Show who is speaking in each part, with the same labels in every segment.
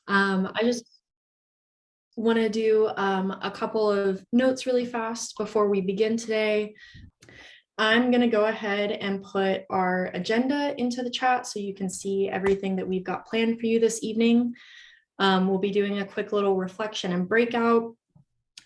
Speaker 1: I just want to do a couple of notes really fast before we begin today. I'm going to go ahead and put our agenda into the chat so you can see everything that we've got planned for you this evening. We'll be doing a quick little reflection and breakout.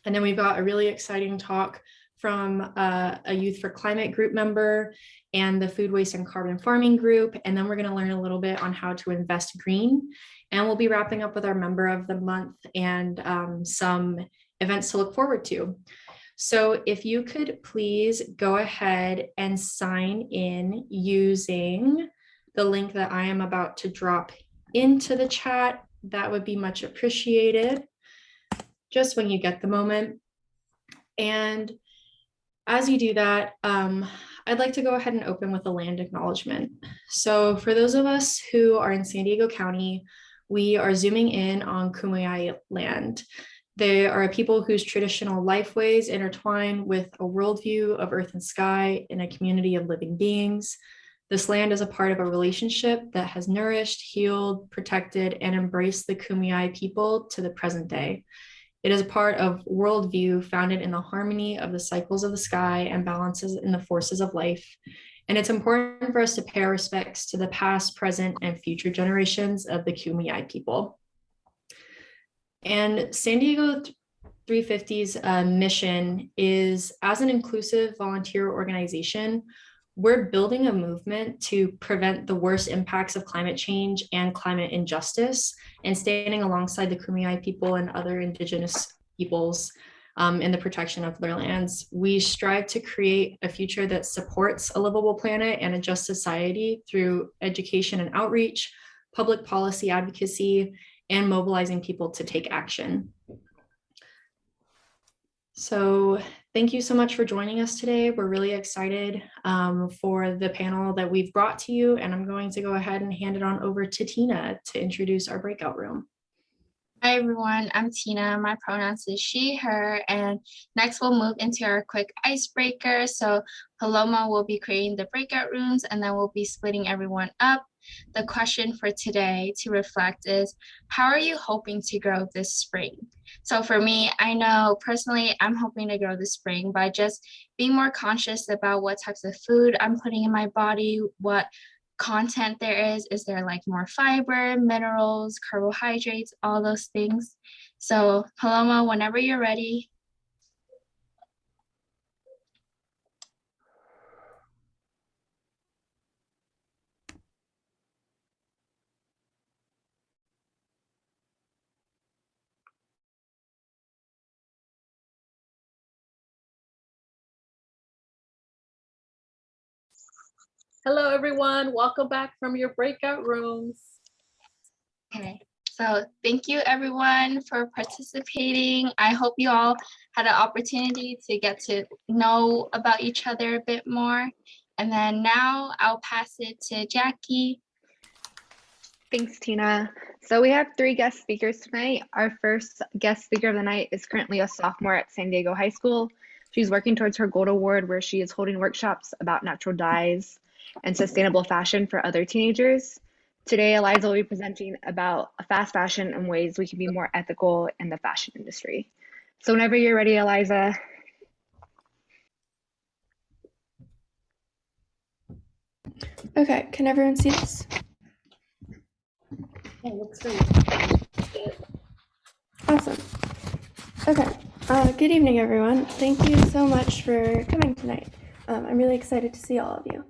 Speaker 1: And then we've got a really exciting talk from a Youth for Climate group member and the Food Waste and Carbon Farming group. And then we're going to learn a little bit on how to invest green. And we'll be wrapping up with our member of the month and some events to look forward to. So if you could please go ahead and sign in using the link that I am about to drop into the chat, that would be much appreciated, just when you get the moment. And as you do that, I'd like to go ahead and open with a land acknowledgement. So for those of us who are in San Diego County, we are zooming in on Kumeyaay land. They are a people whose traditional lifeways intertwine with a worldview of earth and sky in a community of living beings. This land is a part of a relationship that has nourished, healed, protected, and embraced the Kumeyaay people to the present day. It is a part of worldview founded in the harmony of the cycles of the sky and balances in the forces of life. And it's important for us to pay our respects to the past, present, and future generations of the Kumeyaay people. And San Diego 350's mission is, as an inclusive volunteer organization, we're building a movement to prevent the worst impacts of climate change and climate injustice, and standing alongside the Kumeyaay people and other indigenous peoples in the protection of their lands. We strive to create a future that supports a livable planet and a just society through education and outreach, public policy advocacy, and mobilizing people to take action. So thank you so much for joining us today. We're really excited for the panel that we've brought to you, and I'm going to go ahead and hand it on over to Tina to introduce our breakout room.
Speaker 2: Hi everyone, I'm Tina. My pronouns is she, her, and next we'll move into our quick icebreaker. So Paloma will be creating the breakout rooms, and then we'll be splitting everyone up. The question for today to reflect is, how are you hoping to grow this spring? So for me, I know personally I'm hoping to grow this spring by just being more conscious about what types of food I'm putting in my body, what content there is there like more fiber, minerals, carbohydrates, all those things. So Paloma, whenever you're ready.
Speaker 3: Hello, everyone. Welcome back from your breakout rooms.
Speaker 2: Okay, so thank you everyone for participating. I hope you all had an opportunity to get to know about each other a bit more. And then now I'll pass it to Jackie.
Speaker 4: Thanks, Tina. So we have 3 guest speakers tonight. Our first guest speaker of the night is currently a sophomore at San Diego High School. She's working towards her gold award, where she is holding workshops about natural dyes and sustainable fashion for other teenagers. Today, Eliza will be presenting about fast fashion and ways we can be more ethical in the fashion industry. So whenever you're ready, Eliza.
Speaker 5: Okay, can everyone see this?
Speaker 3: Oh, looks great.
Speaker 5: Awesome. Okay, good evening, everyone. Thank you so much for coming tonight. I'm really excited to see all of you.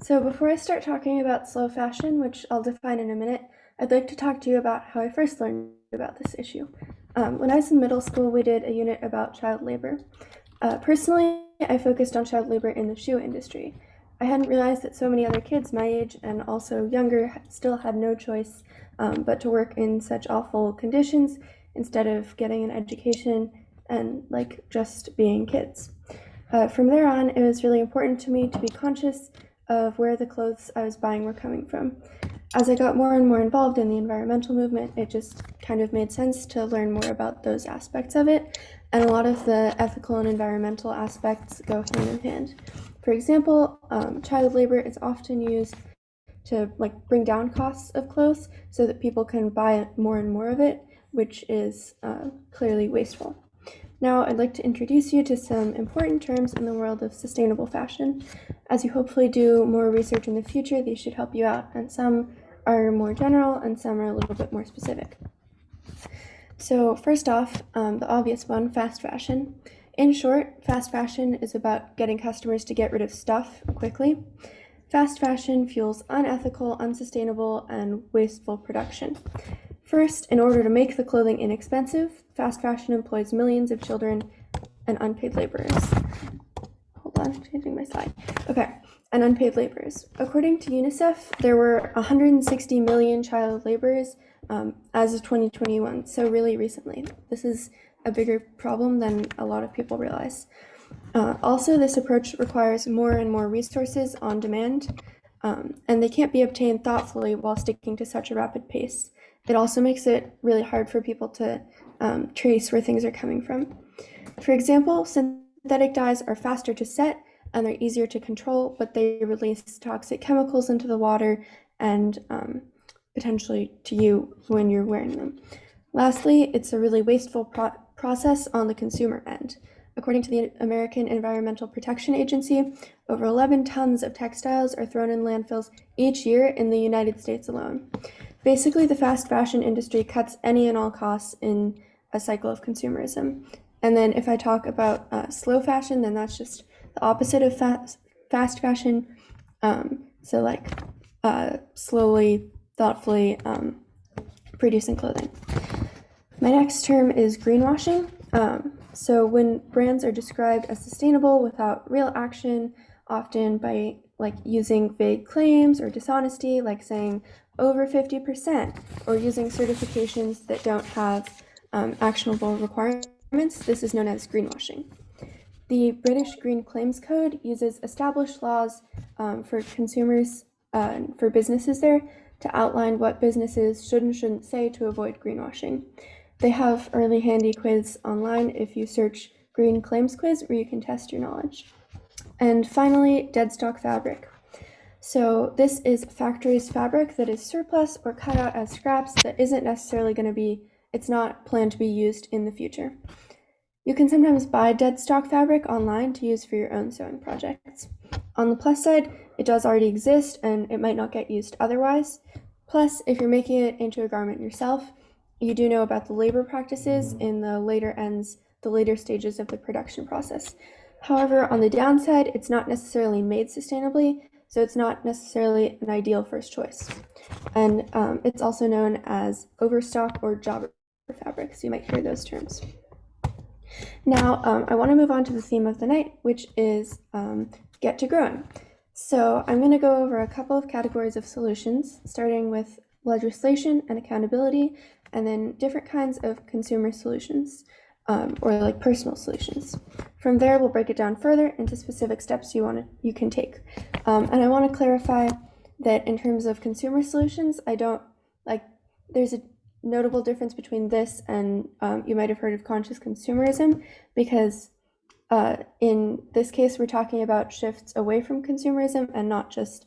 Speaker 5: So before I start talking about slow fashion, which I'll define in a minute, I'd like to talk to you about how I first learned about this issue. When I was in middle school, we did a unit about child labor. Personally, I focused on child labor in the shoe industry. I hadn't realized that so many other kids my age and also younger still had no choice but to work in such awful conditions instead of getting an education and just being kids. From there on, it was really important to me to be conscious of where the clothes I was buying were coming from. As I got more and more involved in the environmental movement, it just kind of made sense to learn more about those aspects of it, and a lot of the ethical and environmental aspects go hand in hand. For example, child labor is often used to like bring down costs of clothes so that people can buy more and more of it, which is clearly wasteful. Now I'd like to introduce you to some important terms in the world of sustainable fashion. As you hopefully do more research in the future, these should help you out, and some are more general and some are a little bit more specific. So first off, the obvious one, fast fashion. In short, fast fashion is about getting customers to get rid of stuff quickly. Fast fashion fuels unethical, unsustainable, and wasteful production. First, in order to make the clothing inexpensive, fast fashion employs millions of children and unpaid laborers. Hold on, changing my slide. Okay, and unpaid laborers. According to UNICEF, there were 160 million child laborers as of 2021, so really recently. This is a bigger problem than a lot of people realize. Also, this approach requires more and more resources on demand, and they can't be obtained thoughtfully while sticking to such a rapid pace. It also makes it really hard for people to trace where things are coming from. For example, synthetic dyes are faster to set and they're easier to control, but they release toxic chemicals into the water and potentially to you when you're wearing them. Lastly, it's a really wasteful process on the consumer end. According to the American Environmental Protection Agency, over 11 tons of textiles are thrown in landfills each year in the United States alone. Basically, the fast fashion industry cuts any and all costs in a cycle of consumerism. And then if I talk about slow fashion, then that's just the opposite of fast fashion. So like slowly, thoughtfully producing clothing. My next term is greenwashing. So when brands are described as sustainable without real action, often by like using vague claims or dishonesty, like saying over 50%, or using certifications that don't have actionable requirements, this is known as greenwashing. The British Green Claims Code uses established laws for consumers, for businesses there, to outline what businesses should and shouldn't say to avoid greenwashing. They have a really handy quiz online if you search Green Claims Quiz, where you can test your knowledge. And finally, dead stock fabric. So this is factory's fabric that is surplus or cut out as scraps that isn't necessarily going to be, it's not planned to be used in the future. You can sometimes buy dead stock fabric online to use for your own sewing projects. On the plus side, it does already exist and it might not get used otherwise. Plus, if you're making it into a garment yourself, you do know about the labor practices in the later stages of the production process. However, on the downside, it's not necessarily made sustainably, so it's not necessarily an ideal first choice. And it's also known as overstock or jobber fabric, so you might hear those terms. Now, I want to move on to the theme of the night, which is get to growing. So I'm going to go over a couple of categories of solutions, starting with legislation and accountability, and then different kinds of consumer solutions, or like personal solutions. From there, we'll break it down further into specific steps you can take. And I want to clarify that in terms of consumer solutions, there's a notable difference between this and you might have heard of conscious consumerism, because in this case, we're talking about shifts away from consumerism and not just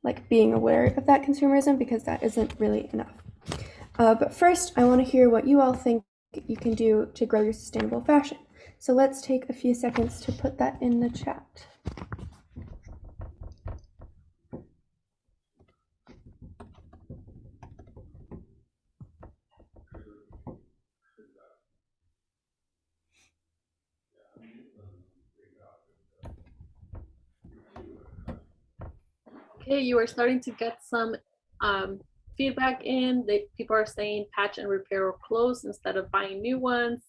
Speaker 5: like being aware of that consumerism, because that isn't really enough. But first, I want to hear what you all think you can do to grow your sustainable fashion. So let's take a few seconds to put that in the chat.
Speaker 3: Okay, you are starting to get some feedback in. People are saying patch and repair or clothes instead of buying new ones.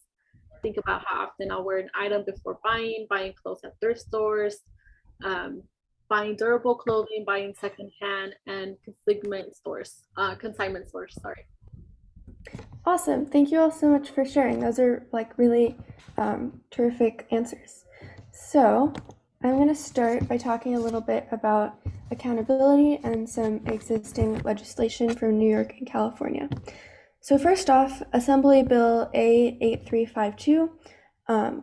Speaker 3: Think about how often I'll wear an item before buying clothes at thrift stores, buying durable clothing, buying secondhand, and consignment stores, sorry.
Speaker 5: Awesome. Thank you all so much for sharing. Those are like really terrific answers. So I'm going to start by talking a little bit about accountability and some existing legislation from New York and California. So first off, Assembly Bill A8352,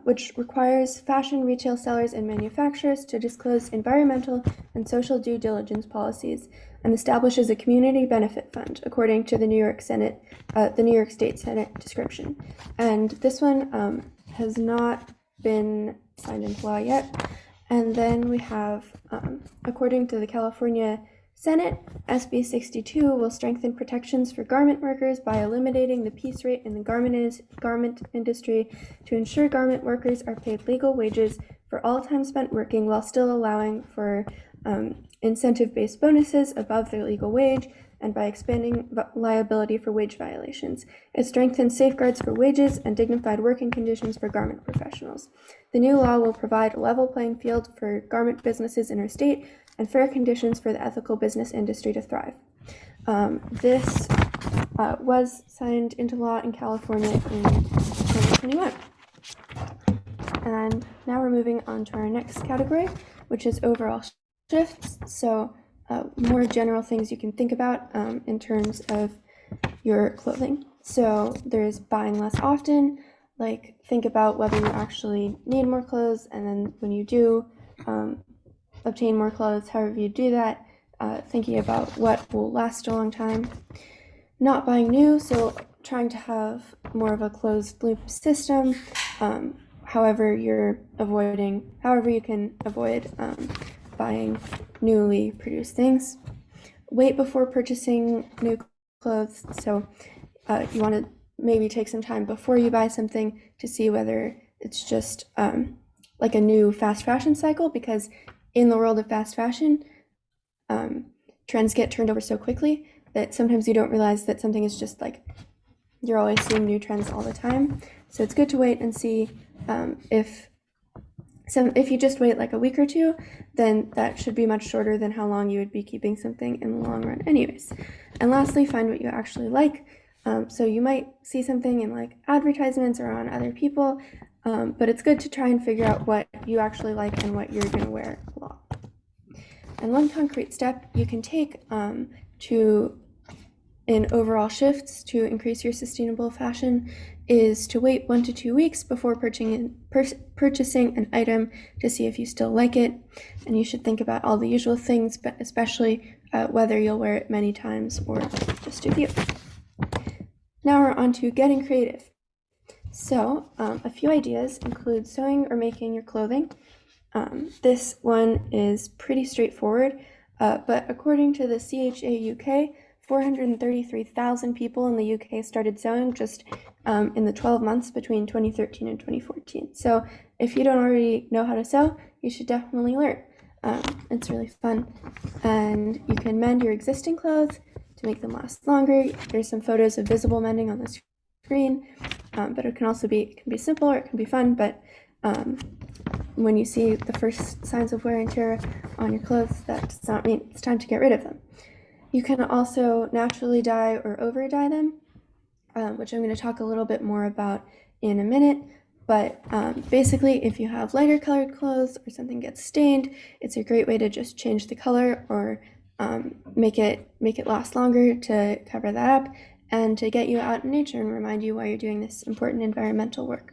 Speaker 5: which requires fashion retail sellers and manufacturers to disclose environmental and social due diligence policies and establishes a community benefit fund according to the New York State Senate description. And this one has not been signed into law yet. And then we have, according to the California Senate, SB 62 will strengthen protections for garment workers by eliminating the piece rate in the garment industry to ensure garment workers are paid legal wages for all time spent working while still allowing for incentive-based bonuses above their legal wage, and by expanding liability for wage violations. It strengthens safeguards for wages and dignified working conditions for garment professionals. The new law will provide a level playing field for garment businesses in our state and fair conditions for the ethical business industry to thrive. This was signed into law in California in 2021. And now we're moving on to our next category, which is overall shifts. So more general things you can think about in terms of your clothing. So there's buying less often, like think about whether you actually need more clothes, and then when you do obtain more clothes, however you do that, thinking about what will last a long time. Not buying new, so trying to have more of a closed loop system. However you can avoid buying newly produced things. Wait before purchasing new clothes. So you want to maybe take some time before you buy something to see whether it's just like a new fast fashion cycle, because in the world of fast fashion, trends get turned over so quickly that sometimes you don't realize that something is just like, you're always seeing new trends all the time. So it's good to wait and see if you just wait like a week or two, then that should be much shorter than how long you would be keeping something in the long run anyways. And lastly, find what you actually like. So you might see something in like advertisements or on other people, but it's good to try and figure out what you actually like and what you're going to wear a lot. And one concrete step you can take in overall shifts to increase your sustainable fashion is to wait 1 to 2 weeks before purchasing an item to see if you still like it. And you should think about all the usual things, but especially whether you'll wear it many times or just a few. Now we're on to getting creative. So a few ideas include sewing or making your clothing. This one is pretty straightforward, but according to the CHA UK, 433,000 people in the UK started sewing just in the 12 months between 2013 and 2014. So if you don't already know how to sew, you should definitely learn. It's really fun. And you can mend your existing clothes to make them last longer. There's some photos of visible mending on the screen, but it can also be simple or it can be fun, but when you see the first signs of wear and tear on your clothes, that does not mean it's time to get rid of them. You can also naturally dye or over dye them, which I'm going to talk a little bit more about in a minute. But basically, if you have lighter colored clothes or something gets stained, it's a great way to just change the color or make it last longer to cover that up and to get you out in nature and remind you why you're doing this important environmental work.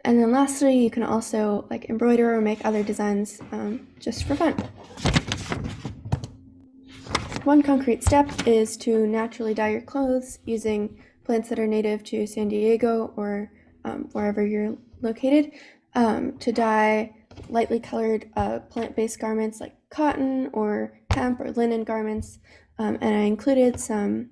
Speaker 5: And then lastly, you can also like embroider or make other designs just for fun. One concrete step is to naturally dye your clothes using plants that are native to San Diego or wherever you're located. To dye lightly colored plant-based garments like cotton or hemp or linen garments. And I included some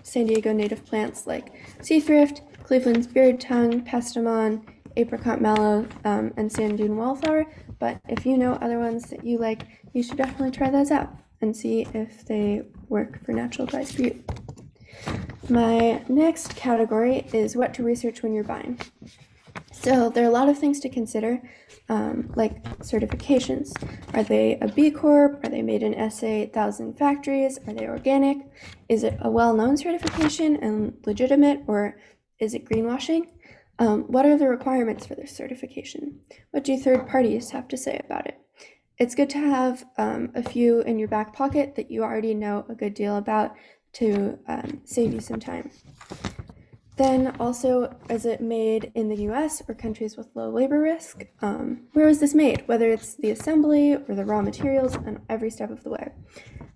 Speaker 5: San Diego native plants like seathrift, Cleveland's beard tongue, pestamon, apricot mallow, and sand dune wallflower. But if you know other ones that you like, you should definitely try those out and see if they work for natural dyes for you. My next category is what to research when you're buying. So there are a lot of things to consider, like certifications. Are they a B Corp? Are they made in SA 1000 factories? Are they organic? Is it a well-known certification and legitimate, or is it greenwashing? What are the requirements for this certification? What do third parties have to say about it? It's good to have a few in your back pocket that you already know a good deal about to save you some time. Then also, is it made in the US or countries with low labor risk? Where was this made? Whether it's the assembly or the raw materials and every step of the way.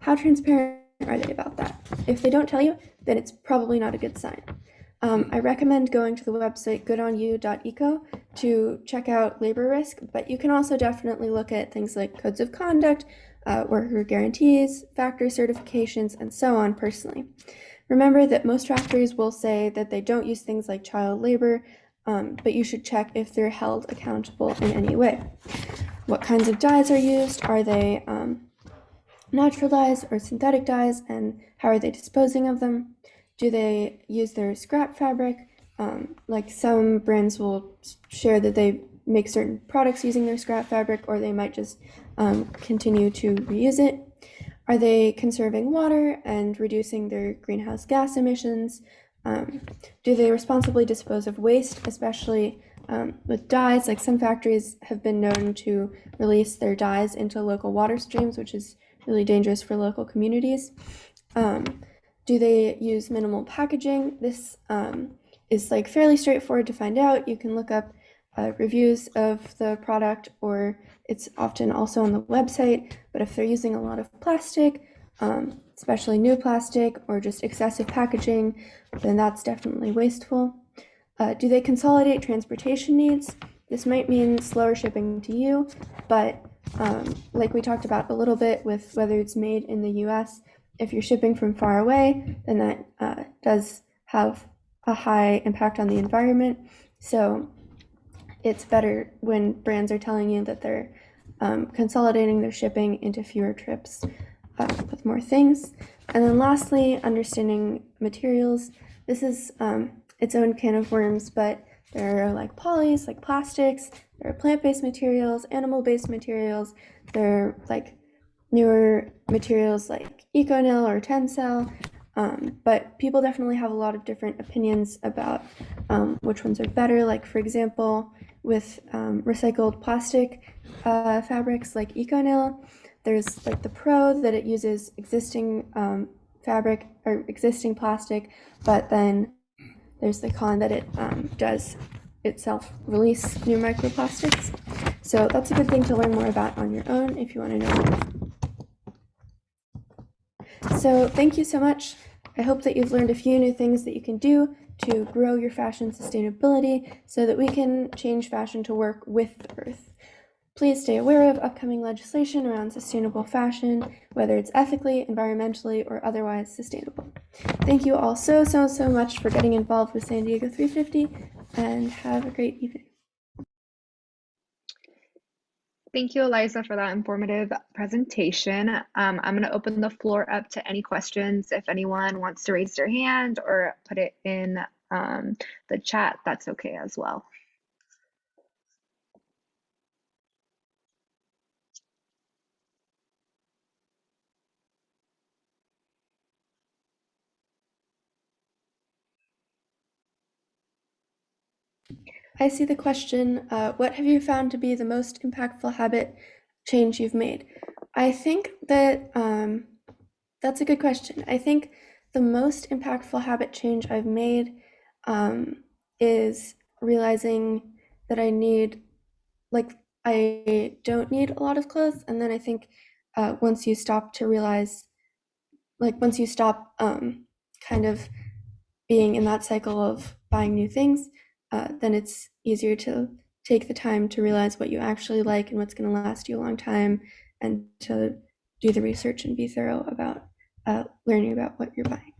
Speaker 5: How transparent are they about that? If they don't tell you, then it's probably not a good sign. I recommend going to the website goodonyou.eco to check out labor risk, but you can also definitely look at things like codes of conduct, worker guarantees, factory certifications, and so on personally. Remember that most factories will say that they don't use things like child labor, but you should check if they're held accountable in any way. What kinds of dyes are used? Are they natural dyes or synthetic dyes, and how are they disposing of them? Do they use their scrap fabric? Like some brands will share that they make certain products using their scrap fabric, or they might just continue to reuse it. Are they conserving water and reducing their greenhouse gas emissions? Do they responsibly dispose of waste, especially with dyes? Like some factories have been known to release their dyes into local water streams, which is really dangerous for local communities. Do they use minimal packaging? This is like fairly straightforward to find out. You can look up reviews of the product, or it's often also on the website. But if they're using a lot of plastic, especially new plastic, or just excessive packaging, then that's definitely wasteful. Do they consolidate transportation needs? This might mean slower shipping to you, but like we talked about a little bit with whether it's made in the US, if you're shipping from far away, then that does have a high impact on the environment. So it's better when brands are telling you that they're consolidating their shipping into fewer trips with more things. And then lastly, understanding materials. This is its own can of worms, but there are like polys, like plastics, there are plant-based materials, animal-based materials, there are like newer materials like EcoNil or Tencel, but people definitely have a lot of different opinions about which ones are better. Like for example, with recycled plastic fabrics like EcoNil, there's like the pro that it uses existing fabric or existing plastic, but then there's the con that it does itself release new microplastics. So that's a good thing to learn more about on your own if you want to know more. So thank you so much. I hope that you've learned a few new things that you can do to grow your fashion sustainability so that we can change fashion to work with the earth. Please stay aware of upcoming legislation around sustainable fashion, whether it's ethically, environmentally, or otherwise sustainable. Thank you all so much for getting involved with San Diego 350, and have a great evening.
Speaker 4: Thank you, Eliza, for that informative presentation. I'm going to open the floor up to any questions. If anyone wants to raise their hand or put it in the chat, that's okay as well.
Speaker 5: I see the question, what have you found to be the most impactful habit change you've made? I think that that's a good question. I think the most impactful habit change I've made is realizing that I don't need a lot of clothes. And then I think once you stop to realize, once you stop kind of being in that cycle of buying new things, then it's easier to take the time to realize what you actually like and what's going to last you a long time, and to do the research and be thorough about learning about what you're buying.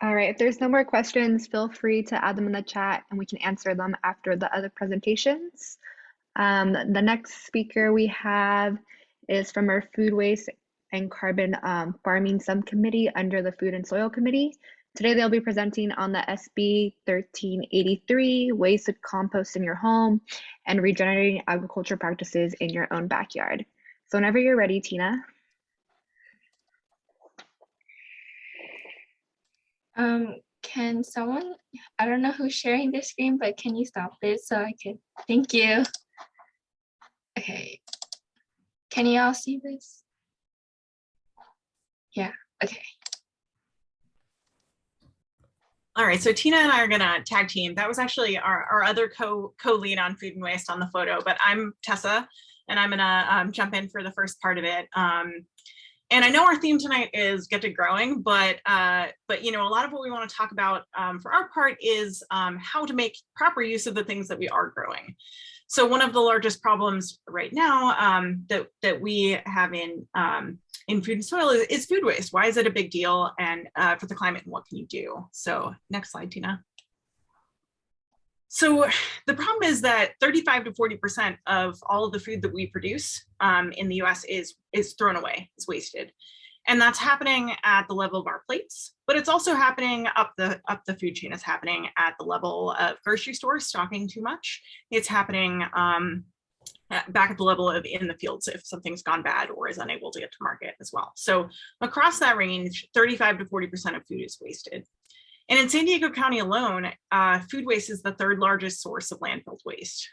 Speaker 4: All right, if there's no more questions, feel free to add them in the chat and we can answer them after the other presentations. The next speaker we have is from our Food Waste and Carbon Farming Subcommittee under the Food and Soil Committee. Today they'll be presenting on the SB 1383, Ways to Compost in Your Home and Regenerating Agriculture Practices in Your Own Backyard. So whenever you're ready, Tina.
Speaker 2: Can someone, I don't know who's sharing the screen, but can you stop it so I can, thank you. Okay, can you all see this? Yeah, okay.
Speaker 6: All right, so Tina and I are gonna tag team. That was actually our other co-lead on food and waste on the photo, but I'm Tessa, and I'm gonna jump in for the first part of it. And I know our theme tonight is get to growing, but you know, a lot of what we want to talk about for our part is how to make proper use of the things that we are growing. So one of the largest problems right now that we have in food and soil is food waste. Why is it a big deal, and for the climate, and what can you do? So next slide, Tina. So the problem is that 35 to 40% of all of the food that we produce in the US is thrown away, is wasted. And that's happening at the level of our plates, but it's also happening up the food chain. It's happening at the level of grocery stores stocking too much. It's happening back at the level of in the fields if something's gone bad or is unable to get to market as well. So across that range, 35 to 40% of food is wasted. And in San Diego County alone, food waste is the third largest source of landfill waste.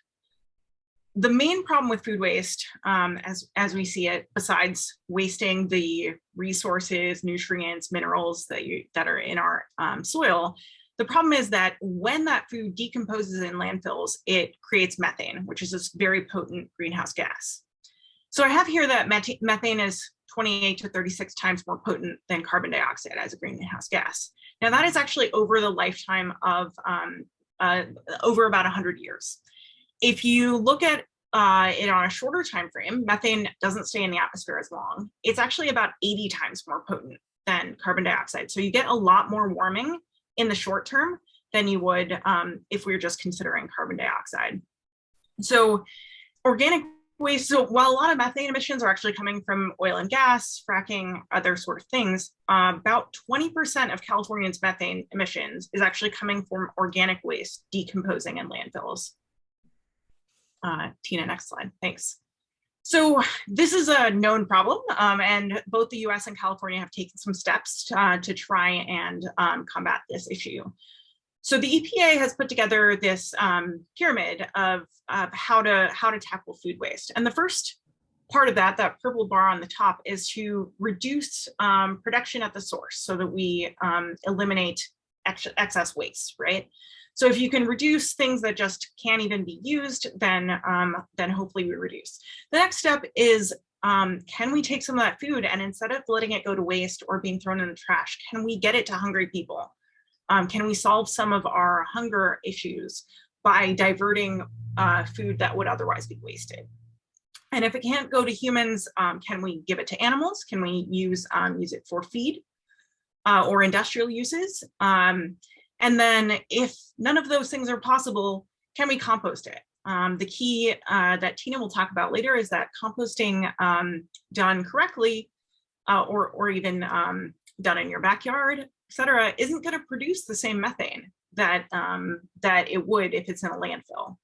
Speaker 6: The main problem with food waste, as we see it, besides wasting the resources, nutrients, minerals that are in our soil, the problem is that when that food decomposes in landfills, it creates methane, which is this very potent greenhouse gas. So I have here that methane is 28 to 36 times more potent than carbon dioxide as a greenhouse gas. Now that is actually over the lifetime of over about 100 years. If you look at it on a shorter time frame, methane doesn't stay in the atmosphere as long. It's actually about 80 times more potent than carbon dioxide. So you get a lot more warming in the short term than you would if we were just considering carbon dioxide. So organic waste, so while a lot of methane emissions are actually coming from oil and gas, fracking, other sort of things, about 20% of California's methane emissions is actually coming from organic waste decomposing in landfills. Tina, next slide, thanks. So this is a known problem, and both the US and California have taken some steps to try and combat this issue. So the EPA has put together this pyramid of how to tackle food waste. And the first part of that purple bar on the top, is to reduce production at the source so that we eliminate excess waste, right? So if you can reduce things that just can't even be used, then hopefully we reduce. The next step is, can we take some of that food and instead of letting it go to waste or being thrown in the trash, can we get it to hungry people? Can we solve some of our hunger issues by diverting food that would otherwise be wasted? And if it can't go to humans, can we give it to animals? Can we use it for feed or industrial uses? And then if none of those things are possible, can we compost it? The key that Tina will talk about later is that composting done correctly or even done in your backyard, etc., isn't going to produce the same methane that it would if it's in a landfill.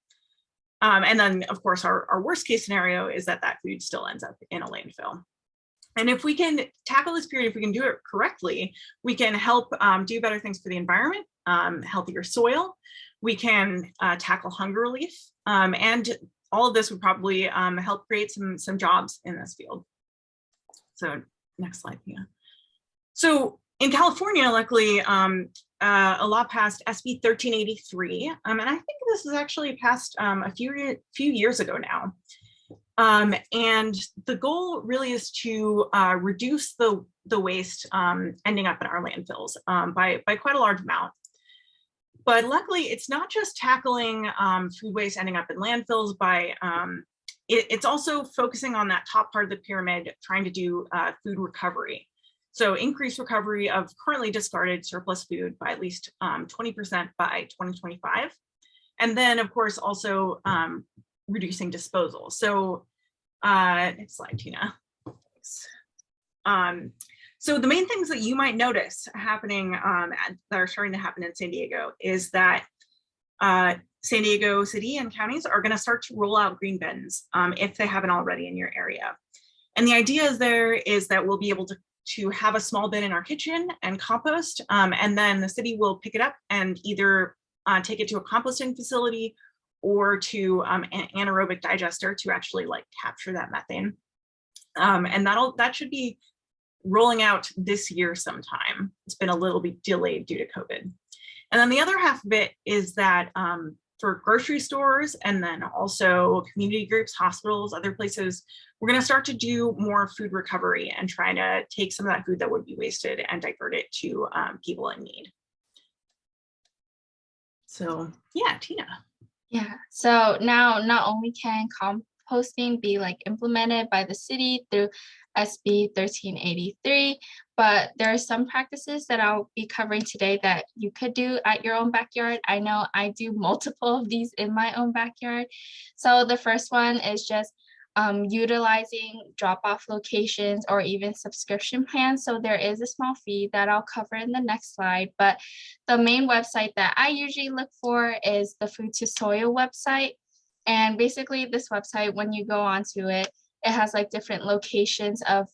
Speaker 6: And then, of course, our worst case scenario is that food still ends up in a landfill. And if we can tackle this period, if we can do it correctly, we can help do better things for the environment, healthier soil. We can tackle hunger relief, and all of this would probably help create some jobs in this field. So next slide, Pia. So in California, luckily, a law passed SB 1383, and I think this is actually passed a few years ago now. And the goal really is to reduce the waste ending up in our landfills by quite a large amount. But luckily, it's not just tackling food waste ending up in landfills it's also focusing on that top part of the pyramid, trying to do food recovery. So increase recovery of currently discarded surplus food by at least 20% by 2025. And then, of course, also reducing disposal. So next slide, Tina. So the main things that you might notice happening that are starting to happen in San Diego is that San Diego City and counties are going to start to roll out green bins if they haven't already in your area. And the idea is that we'll be able to have a small bin in our kitchen and compost, and then the city will pick it up and either take it to a composting facility or to an anaerobic digester to actually capture that methane. And that should be rolling out this year sometime. It's been a little bit delayed due to COVID. And then the other half of it is that for grocery stores and then also community groups, hospitals, other places, we're going to start to do more food recovery and trying to take some of that food that would be wasted and divert it to people in need. So yeah, Tina.
Speaker 2: Yeah, so now not only can composting be like implemented by the city through SB 1383, but there are some practices that I'll be covering today that you could do at your own backyard. I know I do multiple of these in my own backyard. So the first one is just utilizing drop-off locations or even subscription plans. So there is a small fee that I'll cover in the next slide, but the main website that I usually look for is the Food to Soil website. And basically this website, when you go onto it, it has like different locations of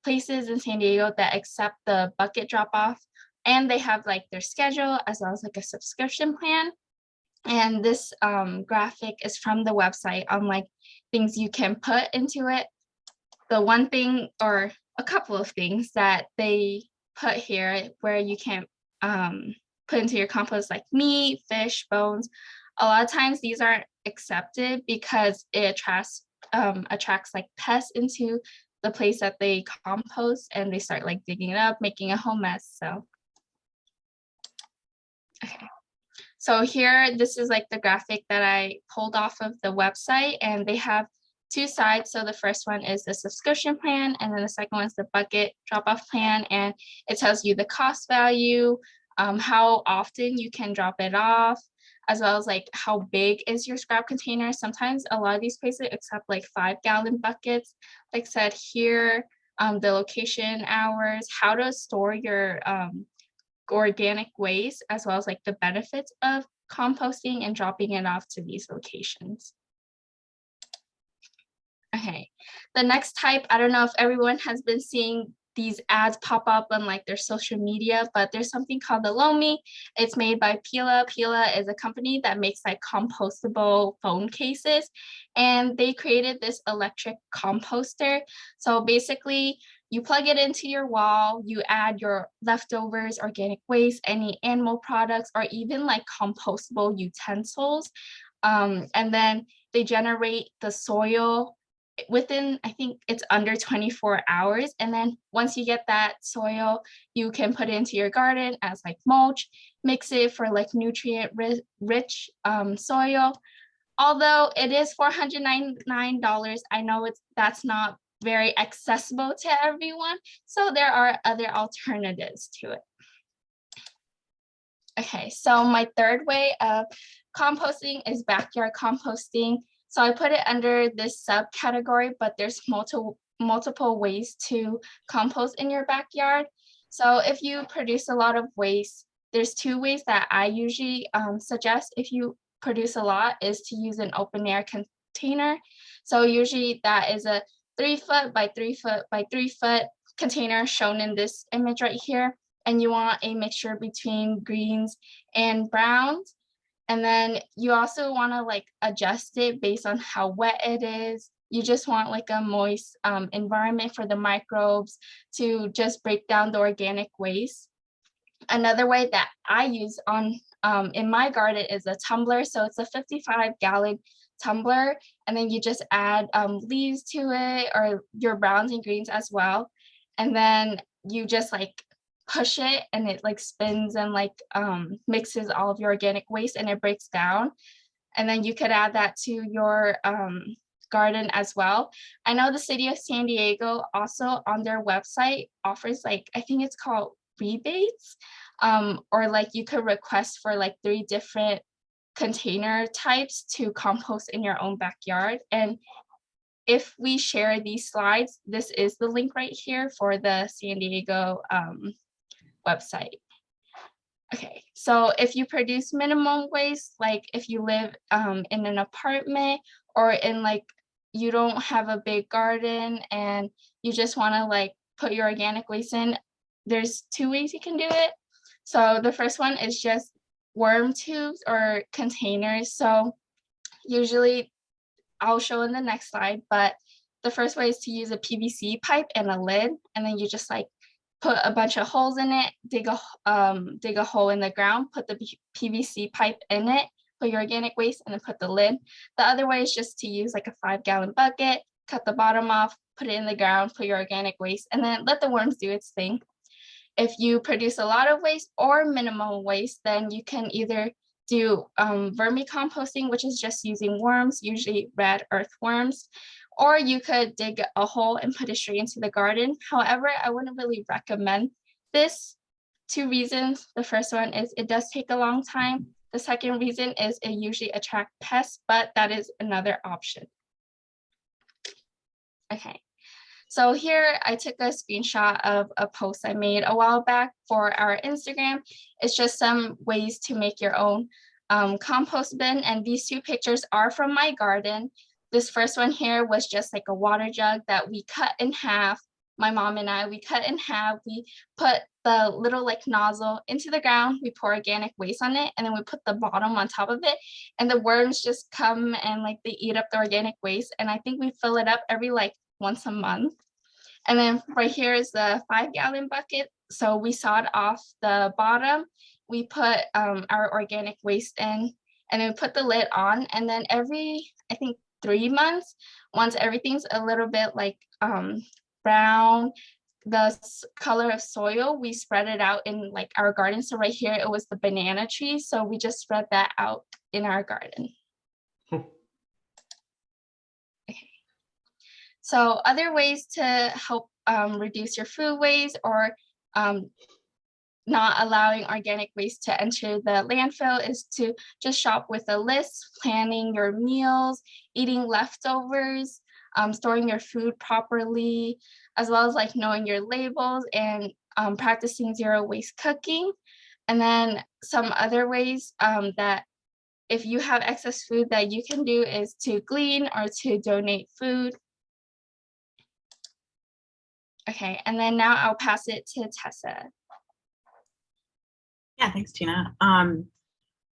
Speaker 2: places in San Diego that accept the bucket drop-off. And they have like their schedule as well as like a subscription plan. And this graphic is from the website on like things you can put into it. The one thing or a couple of things that they put here where you can put into your compost like meat, fish, bones. A lot of times these aren't accepted because it attracts like pests into the place that they compost, and they start like digging it up, making a whole mess. So okay. So here, this is like the graphic that I pulled off of the website, and they have two sides. So the first one is the subscription plan, and then the second one is the bucket drop-off plan, and it tells you the cost value, how often you can drop it off, as well as like how big is your scrap container. Sometimes a lot of these places accept like 5-gallon buckets. Like I said here, the location, hours, how to store your organic waste, as well as like the benefits of composting and dropping it off to these locations. Okay, the next type, I don't know if everyone has been seeing these ads pop up on like their social media, but there's something called the Lomi. It's made by Pila. Pila is a company that makes like compostable phone cases, and they created this electric composter. So basically, you plug it into your wall, you add your leftovers, organic waste, any animal products, or even like compostable utensils. And then they generate the soil within, I think it's under 24 hours. And then once you get that soil, you can put it into your garden as like mulch, mix it for like nutrient rich soil. Although it is $499, I know that's not very accessible to everyone. So there are other alternatives to it. Okay, so my third way of composting is backyard composting. So I put it under this subcategory, but there's multiple ways to compost in your backyard. So if you produce a lot of waste, there's two ways that I usually suggest if you produce a lot is to use an open air container. So usually that is a 3-foot by 3-foot by 3-foot container shown in this image right here. And you want a mixture between greens and browns. And then you also want to like adjust it based on how wet it is. You just want like a moist environment for the microbes to just break down the organic waste. Another way that I use on in my garden is a tumbler. So it's a 55-gallon tumbler, and then you just add leaves to it or your browns and greens as well. And then you just like push it and it like spins and like mixes all of your organic waste and it breaks down. And then you could add that to your garden as well. I know the city of San Diego also on their website offers like, I think it's called rebates, or like you could request for like 3 different container types to compost in your own backyard. And if we share these slides, this is the link right here for the San Diego website. Okay, so if you produce minimum waste, like if you live in an apartment or in like you don't have a big garden and you just want to like put your organic waste in, there's 2 ways you can do it. So the first one is just worm tubes or containers. So usually I'll show in the next slide, but the first way is to use a PVC pipe and a lid, and then you just like put a bunch of holes in it, dig a hole in the ground, put the PVC pipe in it, put your organic waste, and then put the lid. The other way is just to use like a 5-gallon bucket, cut the bottom off, put it in the ground, put your organic waste, and then let the worms do its thing. If you produce a lot of waste or minimal waste, then you can either do vermicomposting, which is just using worms, usually red earthworms, or you could dig a hole and put it straight into the garden. However, I wouldn't really recommend this. 2 reasons. The first one is it does take a long time. The second reason is it usually attracts pests, but that is another option. Okay. So here I took a screenshot of a post I made a while back for our Instagram. It's just some ways to make your own compost bin. And these 2 pictures are from my garden. This first one here was just like a water jug that we cut in half. My mom and I, we cut in half. We put the little like nozzle into the ground. We pour organic waste on it, and then we put the bottom on top of it. And the worms just come and like they eat up the organic waste. And I think we fill it up every like once a month. And then right here is the 5-gallon bucket. So we sawed off the bottom. We put our organic waste in, and then we put the lid on. And then every, I think, 3 months, once everything's a little bit like brown, the color of soil, we spread it out in like our garden. So right here, it was the banana tree. So we just spread that out in our garden. So other ways to help reduce your food waste or not allowing organic waste to enter the landfill is to just shop with a list, planning your meals, eating leftovers, storing your food properly, as well as like knowing your labels and practicing zero waste cooking. And then some other ways that if you have excess food that you can do is to glean or to donate food. Okay, and then now I'll pass it to Tessa.
Speaker 6: Yeah, thanks, Tina.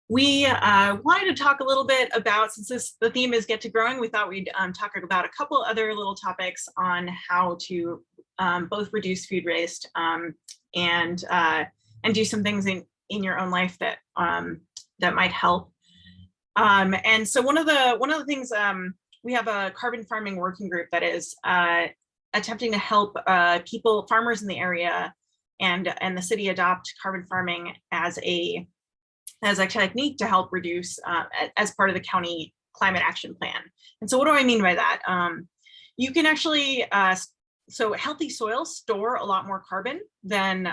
Speaker 6: We wanted to talk a little bit about, since the theme is Get to Growing, we thought we'd talk about a couple other little topics on how to both reduce food waste and do some things in your own life that that might help. And so one of the things, we have a carbon farming working group that is attempting to help farmers in the area and the city adopt carbon farming as a technique to help reduce as part of the county climate action plan. And so what do I mean by that? You can actually, so healthy soils store a lot more carbon than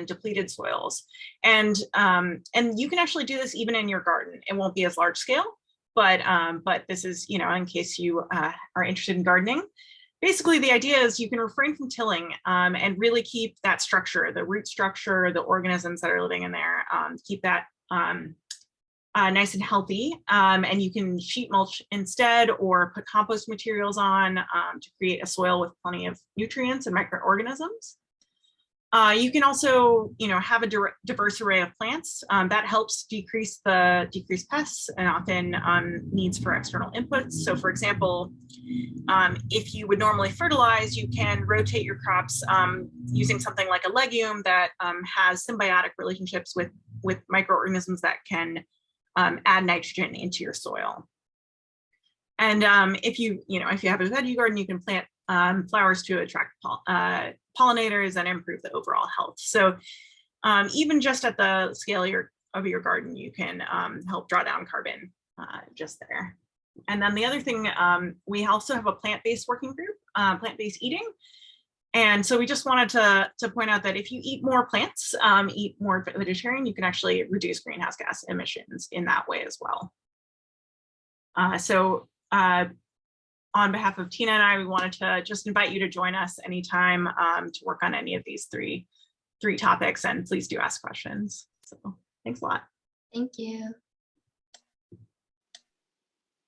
Speaker 6: depleted soils. And you can actually do this even in your garden. It won't be as large scale, but this is, in case you are interested in gardening. Basically, the idea is you can refrain from tilling and really keep that structure, the root structure, the organisms that are living in there, keep that nice and healthy. And you can sheet mulch instead or put compost materials on to create a soil with plenty of nutrients and microorganisms. You can also, have a diverse array of plants that helps decrease pests and often needs for external inputs. So for example, if you would normally fertilize, you can rotate your crops using something like a legume that has symbiotic relationships with microorganisms that can add nitrogen into your soil. And if you have a veggie garden, you can plant flowers to attract pollinators and improve the overall health. So even just at the scale of your garden, you can help draw down carbon just there. And then the other thing, we also have a plant-based working group, plant-based eating. And so we just wanted to point out that if you eat more plants, eat more vegetarian, you can actually reduce greenhouse gas emissions in that way as well. On behalf of Tina and I, we wanted to just invite you to join us anytime to work on any of these three topics, and please do ask questions. So thanks a lot.
Speaker 2: Thank you.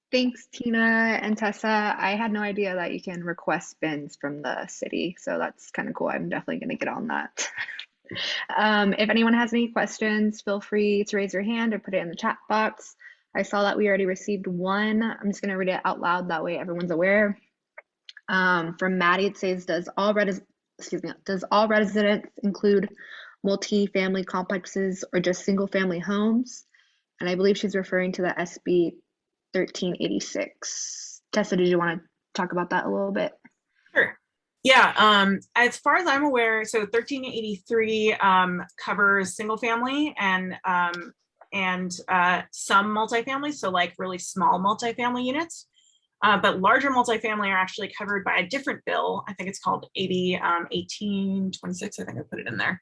Speaker 4: Thanks, Tina and Tessa. I had no idea that you can request bins from the city, so that's kind of cool. I'm definitely going to get on that. If anyone has any questions, feel free to raise your hand or put it in the chat box. I saw that we already received one. I'm just going to read it out loud. That way everyone's aware. From Maddie, it says, does all does all residents include multi-family complexes or just single-family homes? And I believe she's referring to the SB 1386. Tessa, did you want to talk about that a little bit?
Speaker 6: Sure. Yeah, as far as I'm aware, so 1383 covers single family and some multifamily, so like really small multifamily units. But larger multifamily are actually covered by a different bill. I think it's called AB 1826. I think I put it in there.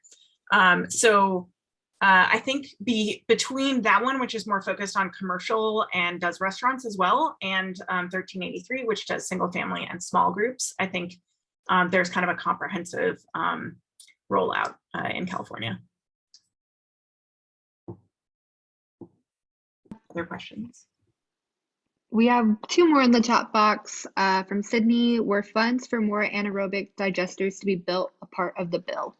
Speaker 6: I think between that one, which is more focused on commercial and does restaurants as well, and 1383, which does single family and small groups, I think there's kind of a comprehensive rollout in California. Other questions?
Speaker 4: We have two more in the chat box from Sydney. Were funds for more anaerobic digesters to be built a part of the bill?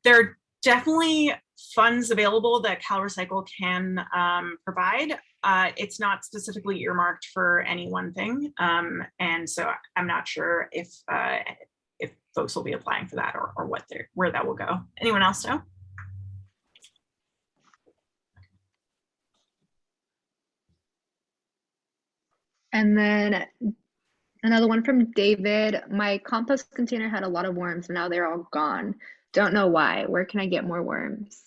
Speaker 6: There are definitely funds available that CalRecycle can provide. It's not specifically earmarked for any one thing. And so I'm not sure if folks will be applying for that or where that will go. Anyone else know?
Speaker 4: And then another one from David. My compost container had a lot of worms, and now they're all gone. Don't know why. Where can I get more worms?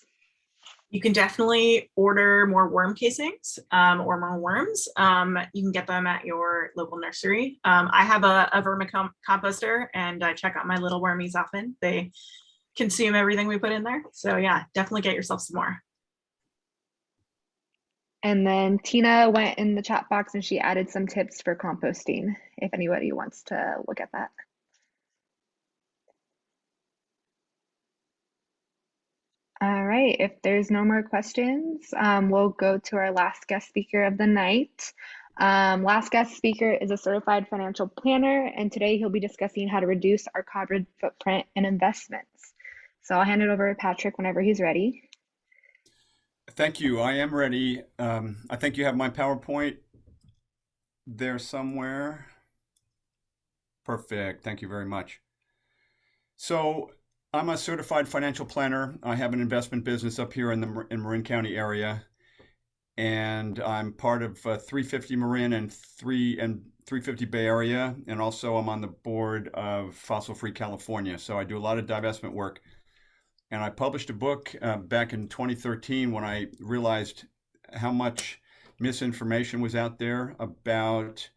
Speaker 6: You can definitely order more worm casings or more worms. You can get them at your local nursery. I have a vermicomposter and I check out my little wormies often. They consume everything we put in there. So yeah, definitely get yourself some more.
Speaker 4: And then Tina went in the chat box and she added some tips for composting if anybody wants to look at that. All right, if there's no more questions, we'll go to our last guest speaker of the night. Last guest speaker is a certified financial planner, and today he'll be discussing how to reduce our carbon footprint in investments. So I'll hand it over to Patrick whenever he's ready.
Speaker 7: Thank you. I am ready. I think you have my PowerPoint there somewhere. Perfect. Thank you very much. So I'm a certified financial planner. I have an investment business up here in the Marin County area, and I'm part of 350 Marin and 350 Bay Area, and also I'm on the board of Fossil Free California. So I do a lot of divestment work. And I published a book back in 2013 when I realized how much misinformation was out there about,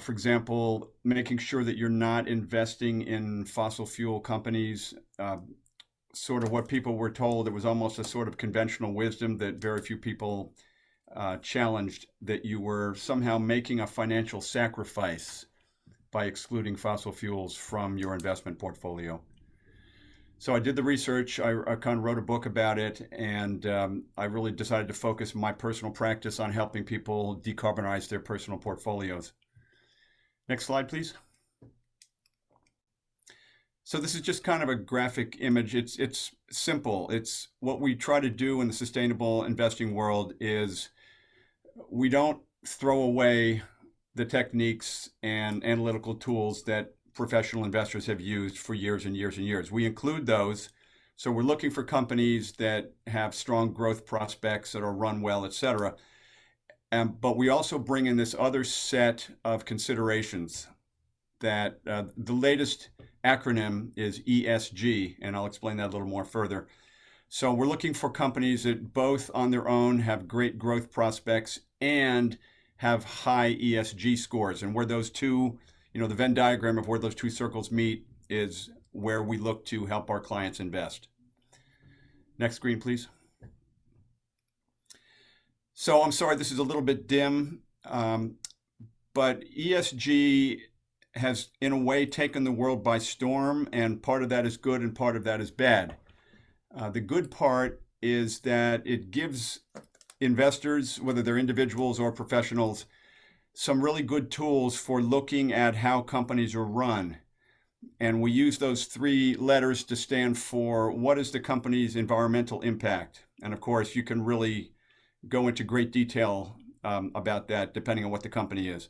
Speaker 7: for example, making sure that you're not investing in fossil fuel companies. Sort of what people were told, it was almost a sort of conventional wisdom that very few people challenged, that you were somehow making a financial sacrifice by excluding fossil fuels from your investment portfolio. So I did the research, I kind of wrote a book about it, and I really decided to focus my personal practice on helping people decarbonize their personal portfolios. Next slide, please. So this is just kind of a graphic image. It's simple. It's what we try to do in the sustainable investing world is we don't throw away the techniques and analytical tools that professional investors have used for years and years and years. We include those. So we're looking for companies that have strong growth prospects, that are run well, et cetera. But we also bring in this other set of considerations that the latest acronym is ESG, and I'll explain that a little more further. So we're looking for companies that both on their own have great growth prospects and have high ESG scores. And where those two, the Venn diagram of where those two circles meet is where we look to help our clients invest. Next screen, please. So I'm sorry, this is a little bit dim, but ESG has in a way taken the world by storm, and part of that is good and part of that is bad. The good part is that it gives investors, whether they're individuals or professionals, some really good tools for looking at how companies are run. And we use those three letters to stand for what is the company's environmental impact. And of course, you can really go into great detail about that depending on what the company is.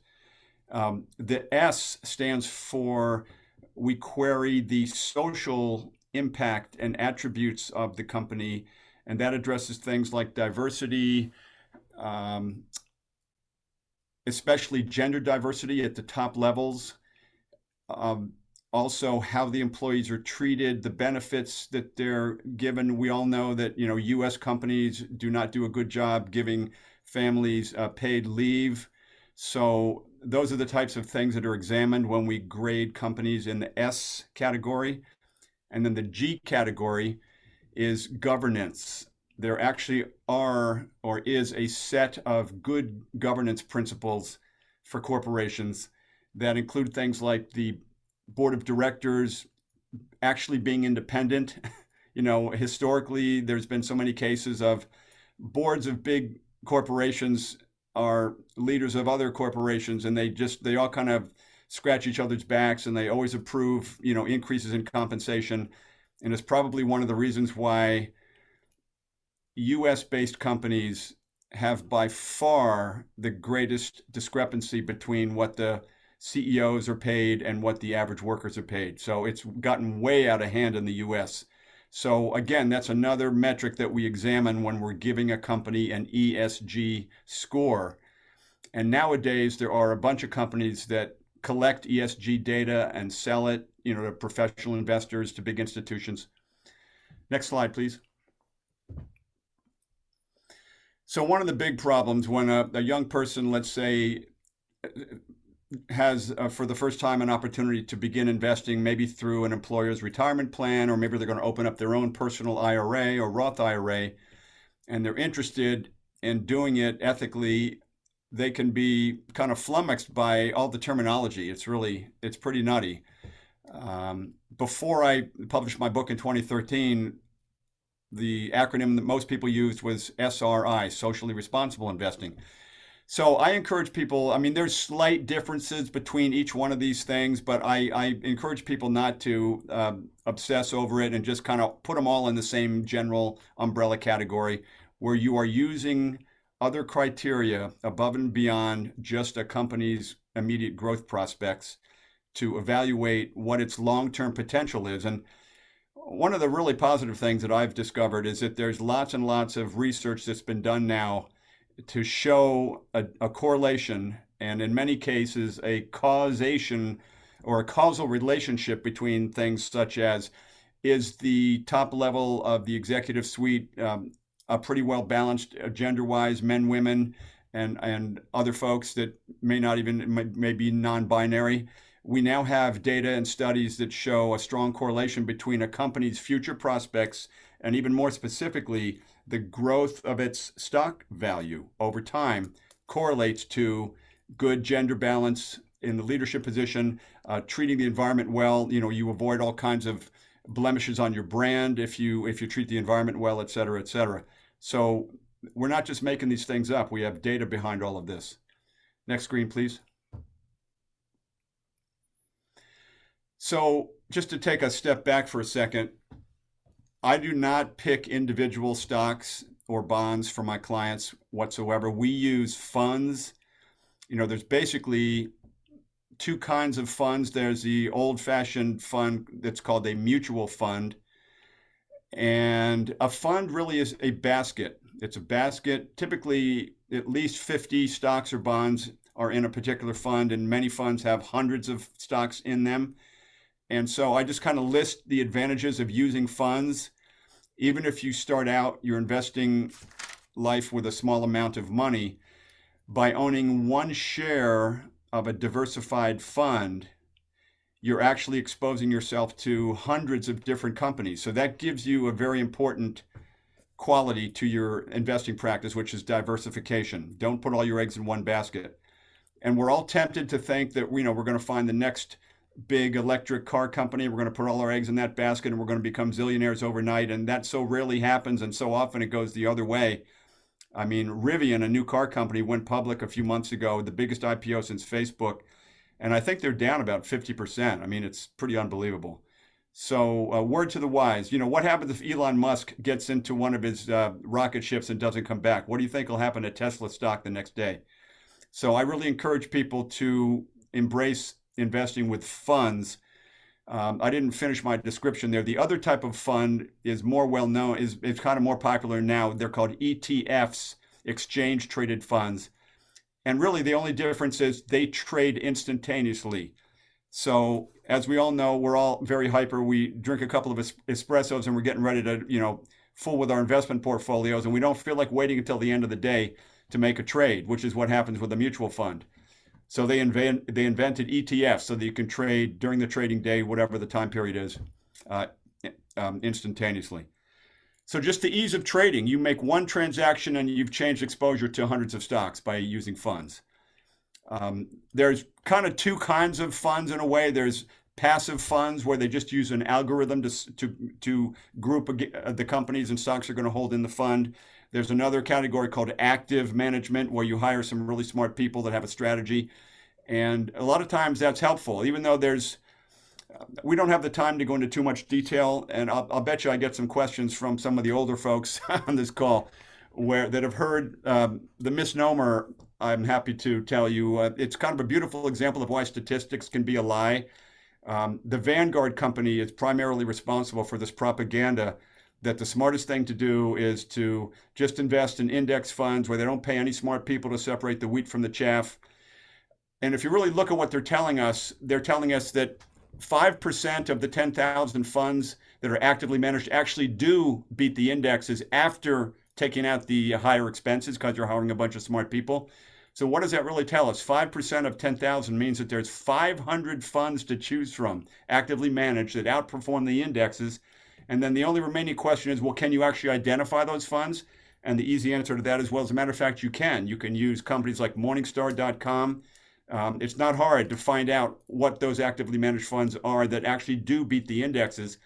Speaker 7: The S stands for we query the social impact and attributes of the company, and that addresses things like diversity, um, especially gender diversity at the top levels. Um, Also, how the employees are treated, the benefits that they're given. We all know that U.S. companies do not do a good job giving families paid leave. So those are the types of things that are examined when we grade companies in the S category. And then the G category is governance. There actually are or is a set of good governance principles for corporations that include things like the board of directors actually being independent. Historically, there's been so many cases of boards of big corporations are leaders of other corporations, and they all kind of scratch each other's backs, and they always approve increases in compensation. And it's probably one of the reasons why US based companies have by far the greatest discrepancy between what the CEOs are paid and what the average workers are paid. So it's gotten way out of hand in the US. So again, that's another metric that we examine when we're giving a company an ESG score. And nowadays, there are a bunch of companies that collect ESG data and sell it, to professional investors, to big institutions. Next slide, please. So one of the big problems when a young person, let's say, has for the first time an opportunity to begin investing, maybe through an employer's retirement plan, or maybe they're going to open up their own personal IRA or Roth IRA, and they're interested in doing it ethically, they can be kind of flummoxed by all the terminology. It's pretty nutty. Before I published my book in 2013, the acronym that most people used was SRI, socially responsible investing. So I encourage people, there's slight differences between each one of these things, but I encourage people not to obsess over it and just kind of put them all in the same general umbrella category where you are using other criteria above and beyond just a company's immediate growth prospects to evaluate what its long-term potential is. And one of the really positive things that I've discovered is that there's lots and lots of research that's been done now to show a correlation, and in many cases a causation or a causal relationship between things such as, is the top level of the executive suite a pretty well balanced gender-wise, men, women, and other folks that may be non-binary. We now have data and studies that show a strong correlation between a company's future prospects and, even more specifically, the growth of its stock value over time correlates to good gender balance in the leadership position, treating the environment well. You avoid all kinds of blemishes on your brand if you treat the environment well, et cetera, et cetera. So we're not just making these things up. We have data behind all of this. Next screen, please. So just to take a step back for a second, I do not pick individual stocks or bonds for my clients whatsoever. We use funds. There's basically two kinds of funds. There's the old-fashioned fund that's called a mutual fund. And a fund really is a basket. It's a basket. Typically, at least 50 stocks or bonds are in a particular fund, and many funds have hundreds of stocks in them. And so I just kind of list the advantages of using funds. Even if you start out your investing life with a small amount of money, by owning one share of a diversified fund, you're actually exposing yourself to hundreds of different companies. So that gives you a very important quality to your investing practice, which is diversification. Don't put all your eggs in one basket. And we're all tempted to think that we're going to find the next big electric car company. We're going to put all our eggs in that basket and we're going to become zillionaires overnight. And that so rarely happens, and so often it goes the other way. Rivian, a new car company, went public a few months ago, the biggest IPO since Facebook. And I think they're down about 50%. It's pretty unbelievable. So word to the wise, what happens if Elon Musk gets into one of his rocket ships and doesn't come back? What do you think will happen to Tesla stock the next day? So I really encourage people to embrace investing with funds. I didn't finish my description there. The other type of fund is more well known, is kind of more popular now. They're called ETFs, exchange traded funds. And really the only difference is they trade instantaneously. So as we all know, we're all very hyper. We drink a couple of espressos and we're getting ready to, full with our investment portfolios, and we don't feel like waiting until the end of the day to make a trade, which is what happens with a mutual fund. So they invented ETFs so that you can trade during the trading day, whatever the time period is, uh, instantaneously. So just the ease of trading, you make one transaction and you've changed exposure to hundreds of stocks by using funds. There's kind of two kinds of funds in a way. There's passive funds where they just use an algorithm to group the companies and stocks are going to hold in the fund. There's another category called active management where you hire some really smart people that have a strategy. And a lot of times that's helpful, even though we don't have the time to go into too much detail. And I'll bet you I get some questions from some of the older folks on this call that have heard the misnomer. I'm happy to tell you, it's kind of a beautiful example of why statistics can be a lie. The Vanguard company is primarily responsible for this propaganda that the smartest thing to do is to just invest in index funds where they don't pay any smart people to separate the wheat from the chaff. And if you really look at what they're telling us that 5% of the 10,000 funds that are actively managed actually do beat the indexes after taking out the higher expenses because you're hiring a bunch of smart people. So what does that really tell us? 5% of 10,000 means that there's 500 funds to choose from, actively managed, that outperform the indexes. And then the only remaining question is, well, can you actually identify those funds? And the easy answer to that is, well, as a matter of fact, you can. You can use companies like Morningstar.com. It's not hard to find out what those actively managed funds are that actually do beat the indexes.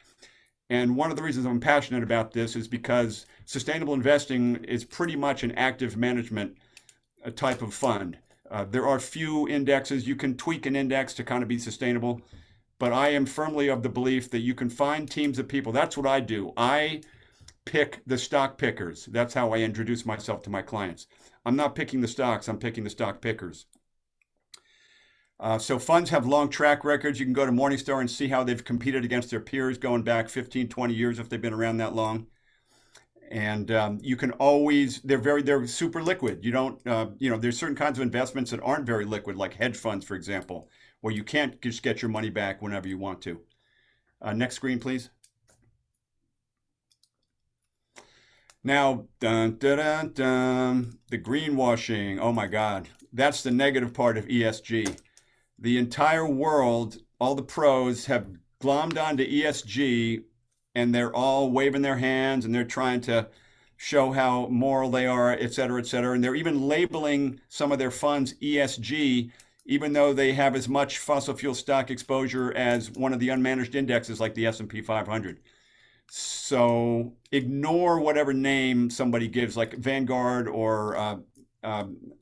Speaker 7: And one of the reasons I'm passionate about this is because sustainable investing is pretty much an active management type of fund. There are few indexes. You can tweak an index to kind of be sustainable, but I am firmly of the belief that you can find teams of people. That's what I do. I pick the stock pickers. That's how I introduce myself to my clients. I'm not picking the stocks, I'm picking the stock pickers. So funds have long track records. You can go to Morningstar and see how they've competed against their peers going back 15, 20 years if they've been around that long. And you can always, they're super liquid. You don't, there's certain kinds of investments that aren't very liquid, like hedge funds, for example, where you can't just get your money back whenever you want to. Next screen, please. Now, dun, dun, dun, dun, the greenwashing. Oh my God, that's the negative part of ESG. The entire world, all the pros have glommed onto ESG, and they're all waving their hands and they're trying to show how moral they are, et cetera, et cetera. And they're even labeling some of their funds ESG, even though they have as much fossil fuel stock exposure as one of the unmanaged indexes like the S&P 500. So ignore whatever name somebody gives, like Vanguard or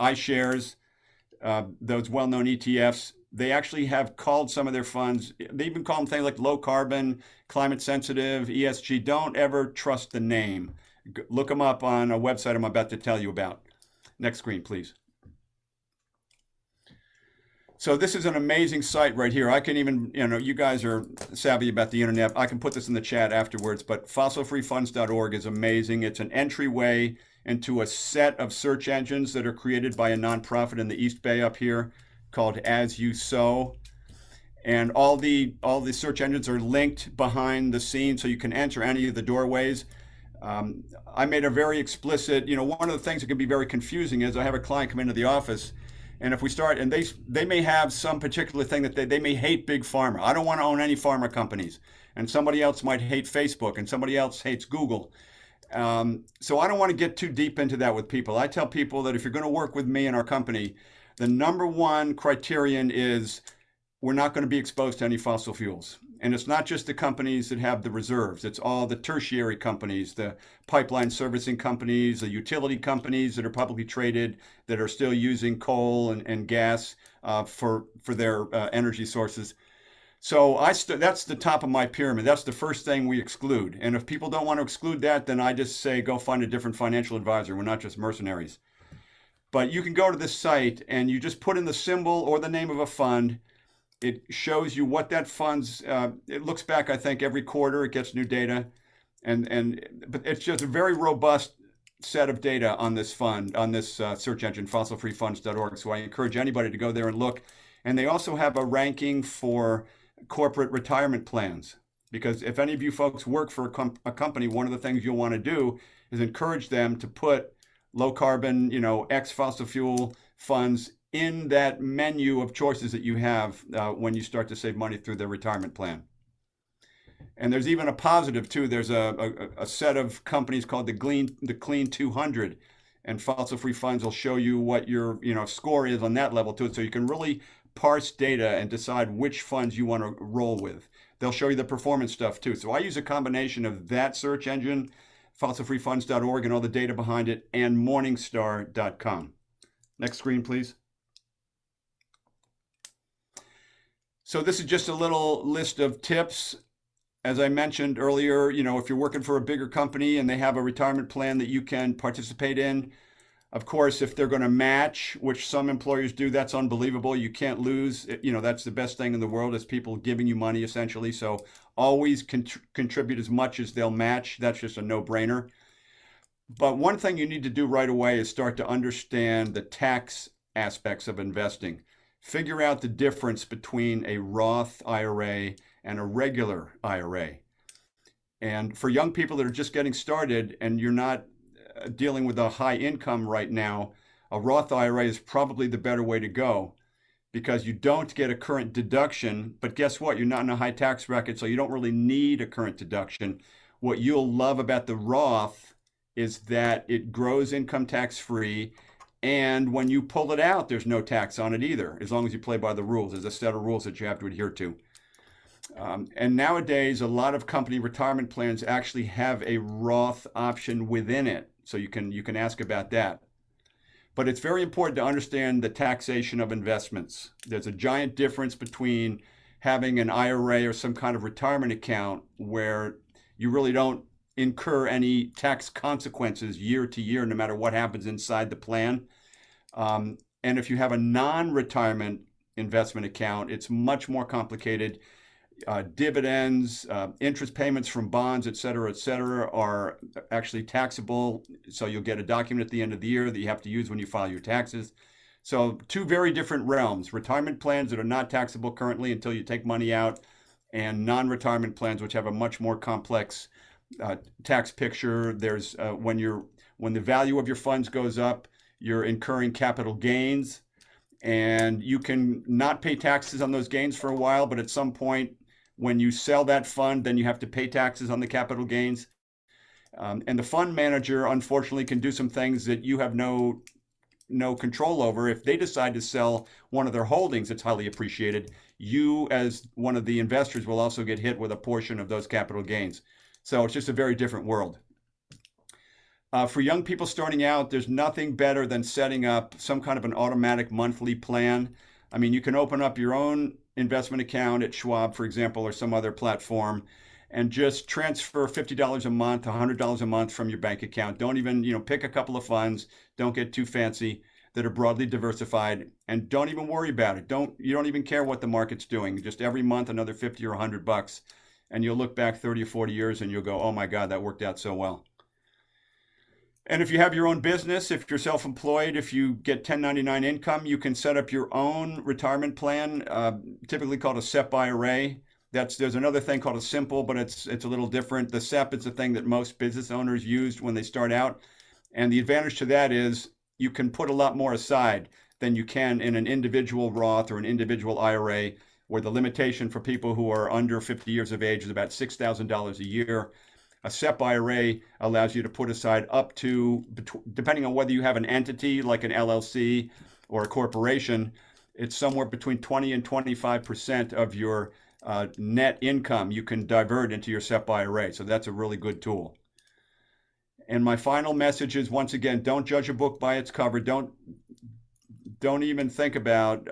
Speaker 7: iShares, those well-known ETFs. They actually have called some of their funds, they even call them things like low carbon, climate sensitive, ESG. Don't ever trust the name. Look them up on a website I'm about to tell you about. Next screen, please. So this is an amazing site right here. I can even, you guys are savvy about the internet. I can put this in the chat afterwards, but fossilfreefunds.org is amazing. It's an entryway into a set of search engines that are created by a nonprofit in the East Bay up here called As You Sow. And all the search engines are linked behind the scenes so you can enter any of the doorways. I made a very explicit, one of the things that can be very confusing is I have a client come into the office, and if we start, and they may have some particular thing that they may hate big pharma. I don't want to own any pharma companies. And somebody else might hate Facebook, and somebody else hates Google. So I don't want to get too deep into that with people. I tell people that if you're going to work with me and our company, the number one criterion is we're not going to be exposed to any fossil fuels. And it's not just the companies that have the reserves. It's all the tertiary companies, the pipeline servicing companies, the utility companies that are publicly traded that are still using coal and gas for their energy sources. So that's the top of my pyramid. That's the first thing we exclude. And if people don't want to exclude that, then I just say go find a different financial advisor. We're not just mercenaries. But you can go to this site and you just put in the symbol or the name of a fund. it shows you what that fund's, it looks back, I think, every quarter, it gets new data. But it's just a very robust set of data on this fund, on this search engine, fossilfreefunds.org. So I encourage anybody to go there and look. And they also have a ranking for corporate retirement plans. Because if any of you folks work for a company, one of the things you'll want to do is encourage them to put low carbon, ex fossil fuel funds in that menu of choices that you have when you start to save money through their retirement plan. And there's even a positive too. There's a set of companies called the Clean 200, and Fossil Free Funds will show you what your score is on that level too. So you can really parse data and decide which funds you want to roll with. They'll show you the performance stuff too. So I use a combination of that search engine, fossilfreefunds.org, and all the data behind it, and morningstar.com. Next screen, please. So this is just a little list of tips. As I mentioned earlier, if you're working for a bigger company and they have a retirement plan that you can participate in, of course, if they're going to match, which some employers do, that's unbelievable. You can't lose. That's the best thing in the world is people giving you money, essentially. So always contribute as much as they'll match. That's just a no-brainer. But one thing you need to do right away is start to understand the tax aspects of investing. Figure out the difference between a Roth IRA and a regular IRA. And for young people that are just getting started and you're not dealing with a high income right now, a Roth IRA is probably the better way to go because you don't get a current deduction. But guess what? You're not in a high tax bracket, so you don't really need a current deduction. What you'll love about the Roth is that it grows income tax free. And when you pull it out, there's no tax on it either, as long as you play by the rules. There's a set of rules that you have to adhere to. And nowadays, a lot of company retirement plans actually have a Roth option within it. So you can ask about that. But it's very important to understand the taxation of investments. There's a giant difference between having an IRA or some kind of retirement account where you really don't incur any tax consequences year to year, no matter what happens inside the plan. And if you have a non-retirement investment account, it's much more complicated. Dividends, interest payments from bonds, et cetera, are actually taxable. So you'll get a document at the end of the year that you have to use when you file your taxes. So two very different realms: retirement plans that are not taxable currently until you take money out, and non-retirement plans which have a much more complex tax picture. There's when the value of your funds goes up, you're incurring capital gains, and you can not pay taxes on those gains for a while, but at some point when you sell that fund, then you have to pay taxes on the capital gains. And the fund manager, unfortunately, can do some things that you have no control over. If they decide to sell one of their holdings that's highly appreciated, you as one of the investors will also get hit with a portion of those capital gains. So it's just a very different world. For young people starting out, there's nothing better than setting up some kind of an automatic monthly plan. I mean, you can open up your own investment account at Schwab, for example, or some other platform, and just transfer $50 a month, $100 a month from your bank account. Don't even, pick a couple of funds. Don't get too fancy that are broadly diversified, and don't even worry about it. You don't even care what the market's doing. Just every month, another 50 or $100, and you'll look back 30 or 40 years and you'll go, oh my God, that worked out so well. And if you have your own business, if you're self-employed, if you get 1099 income, you can set up your own retirement plan, typically called a SEP IRA. There's another thing called a simple, but it's a little different. The SEP is the thing that most business owners use when they start out. And the advantage to that is you can put a lot more aside than you can in an individual Roth or an individual IRA, where the limitation for people who are under 50 years of age is about $6,000 a year. A SEP IRA allows you to put aside up to, depending on whether you have an entity like an LLC or a corporation, it's somewhere between 20 and 25% of your net income you can divert into your SEP IRA. So that's a really good tool. And my final message is, once again, don't judge a book by its cover. Don't even think about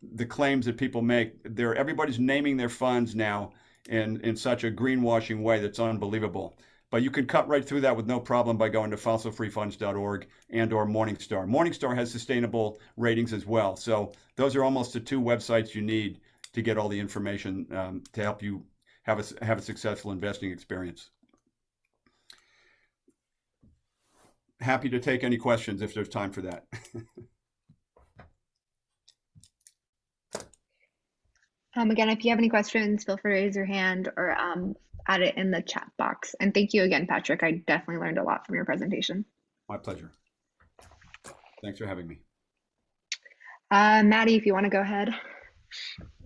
Speaker 7: the claims that people make. Everybody's naming their funds now in such a greenwashing way that's unbelievable. But you can cut right through that with no problem by going to fossilfreefunds.org and or Morningstar. Morningstar has sustainable ratings as well. So those are almost the two websites you need to get all the information to help you have a successful investing experience. Happy to take any questions if there's time for that.
Speaker 4: Again, if you have any questions, feel free to raise your hand or add it in the chat box. And thank you again, Patrick. I definitely learned a lot from your presentation.
Speaker 7: My pleasure. Thanks for having me.
Speaker 4: Maddie, if you want to go ahead.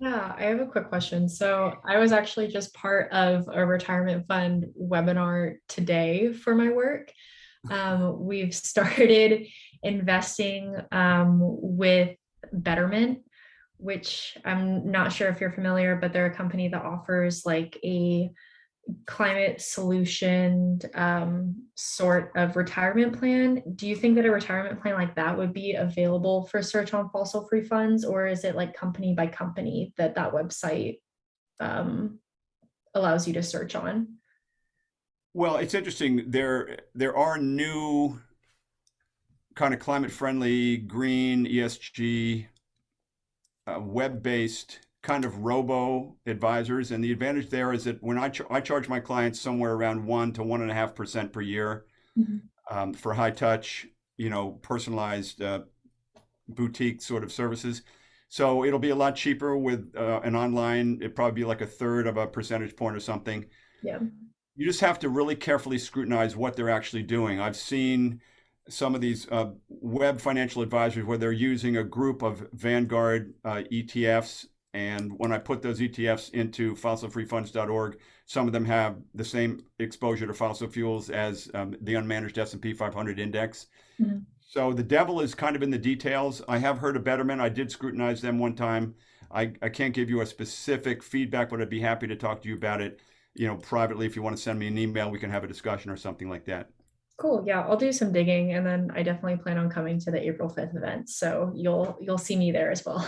Speaker 1: Yeah, I have a quick question. So I was actually just part of a retirement fund webinar today for my work. We've started investing with Betterment, which I'm not sure if you're familiar, but they're a company that offers like a climate solution sort of retirement plan. Do you think that a retirement plan like that would be available for search on fossil free funds, or is it like company by company that website allows you to search on?
Speaker 7: Well, it's interesting. There are new kind of climate friendly, green, ESG, web-based kind of robo advisors, and the advantage there is that when I charge my clients somewhere around 1 to 1.5% per year for high touch, personalized boutique sort of services. So it'll be a lot cheaper with an online. It'd probably be like a third of a percentage point or something.
Speaker 1: Yeah.
Speaker 7: You just have to really carefully scrutinize what they're actually doing. I've seen some of these web financial advisors where they're using a group of Vanguard ETFs. And when I put those ETFs into fossilfreefunds.org, some of them have the same exposure to fossil fuels as the unmanaged S&P 500 index.
Speaker 1: Mm-hmm.
Speaker 7: So the devil is kind of in the details. I have heard of Betterment. I did scrutinize them one time. I can't give you a specific feedback, but I'd be happy to talk to you about it, privately. If you want to send me an email, we can have a discussion or something like that.
Speaker 1: Cool. Yeah, I'll do some digging, and then I definitely plan on coming to the April 5th event. So you'll see me there as well.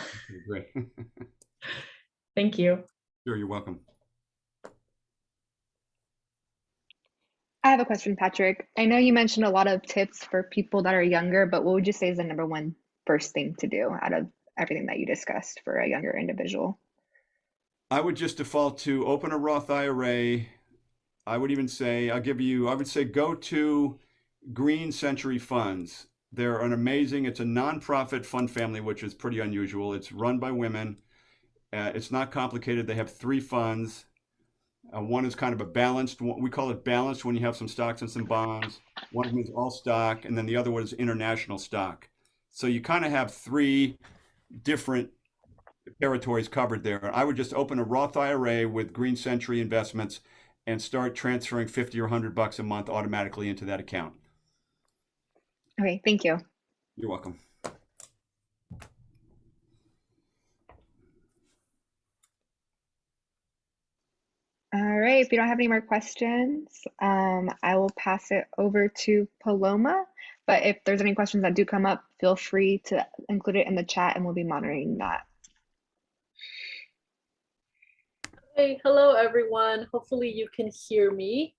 Speaker 7: Great.
Speaker 1: Thank you.
Speaker 7: Sure, you're welcome.
Speaker 4: I have a question, Patrick. I know you mentioned a lot of tips for people that are younger, but what would you say is the number one first thing to do out of everything that you discussed for a younger individual?
Speaker 7: I would just default to open a Roth IRA. I would say go to Green Century Funds. They're it's a nonprofit fund family, which is pretty unusual. It's run by women. It's not complicated. They have 3 funds. One is kind of a balanced, we call it balanced when you have some stocks and some bonds. One of them is all stock, and then the other one is international stock. So you kind of have 3 different territories covered there. I would just open a Roth IRA with Green Century Investments and start transferring 50 or $100 a month automatically into that account.
Speaker 4: Okay, thank you.
Speaker 7: You're welcome.
Speaker 4: All right, if you don't have any more questions, I will pass it over to Paloma. But if there's any questions that do come up, feel free to include it in the chat and we'll be monitoring that.
Speaker 3: Hey, hello everyone. Hopefully you can hear me.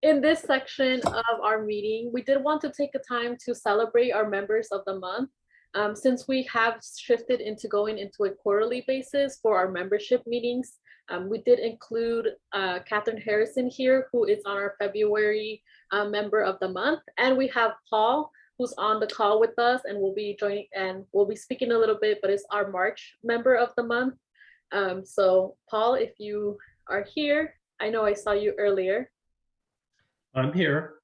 Speaker 3: In this section of our meeting, we did want to take a time to celebrate our members of the month. Since we have shifted into going into a quarterly basis for our membership meetings, we did include Catherine Harrison here, who is on our February member of the month. And we have Paul, who's on the call with us and will be joining and we'll be speaking a little bit, but is our March member of the month. So Paul, if you are here, I know I saw you earlier.
Speaker 8: I'm here.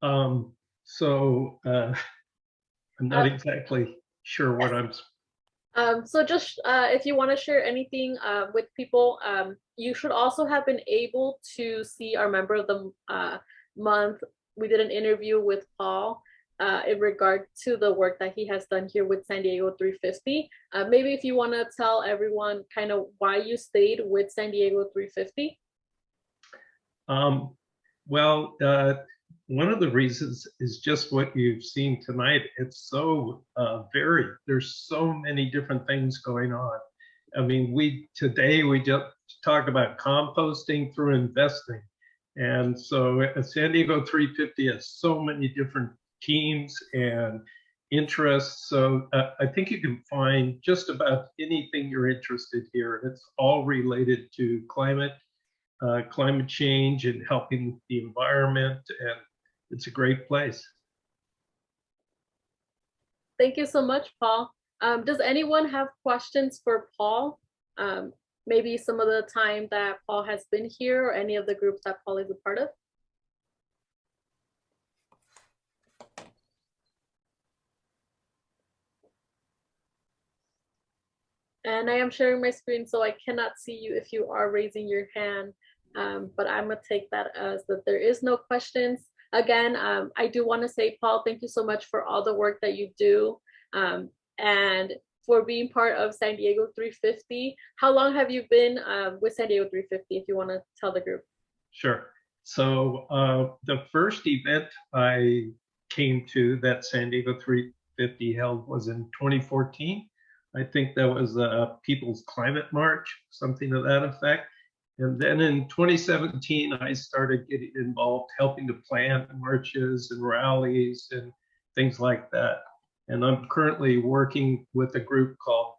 Speaker 8: I'm not exactly sure what I'm.
Speaker 3: So just if you want to share anything with people, you should also have been able to see our member of the month. We did an interview with Paul in regard to the work that he has done here with San Diego 350. Maybe if you want to tell everyone kind of why you stayed with San Diego 350.
Speaker 8: One of the reasons is just what you've seen tonight. It's so varied. There's so many different things going on. I mean, today we just talked about composting through investing. And so San Diego 350 has so many different teams and interests. So I think you can find just about anything you're interested here. It's all related to climate change and helping the environment, and it's a great place.
Speaker 3: Thank you so much, Paul. Does anyone have questions for Paul? Maybe some of the time that Paul has been here or any of the groups that Paul is a part of? And I am sharing my screen, so I cannot see you if you are raising your hand, but I'm gonna take that as that there is no questions. Again, I do wanna say, Paul, thank you so much for all the work that you do and for being part of San Diego 350. How long have you been with San Diego 350, if you wanna tell the group?
Speaker 8: Sure. So the first event I came to that San Diego 350 held was in 2014. I think that was a People's Climate March, something to that effect. And then in 2017, I started getting involved, helping to plan marches and rallies and things like that. And I'm currently working with a group called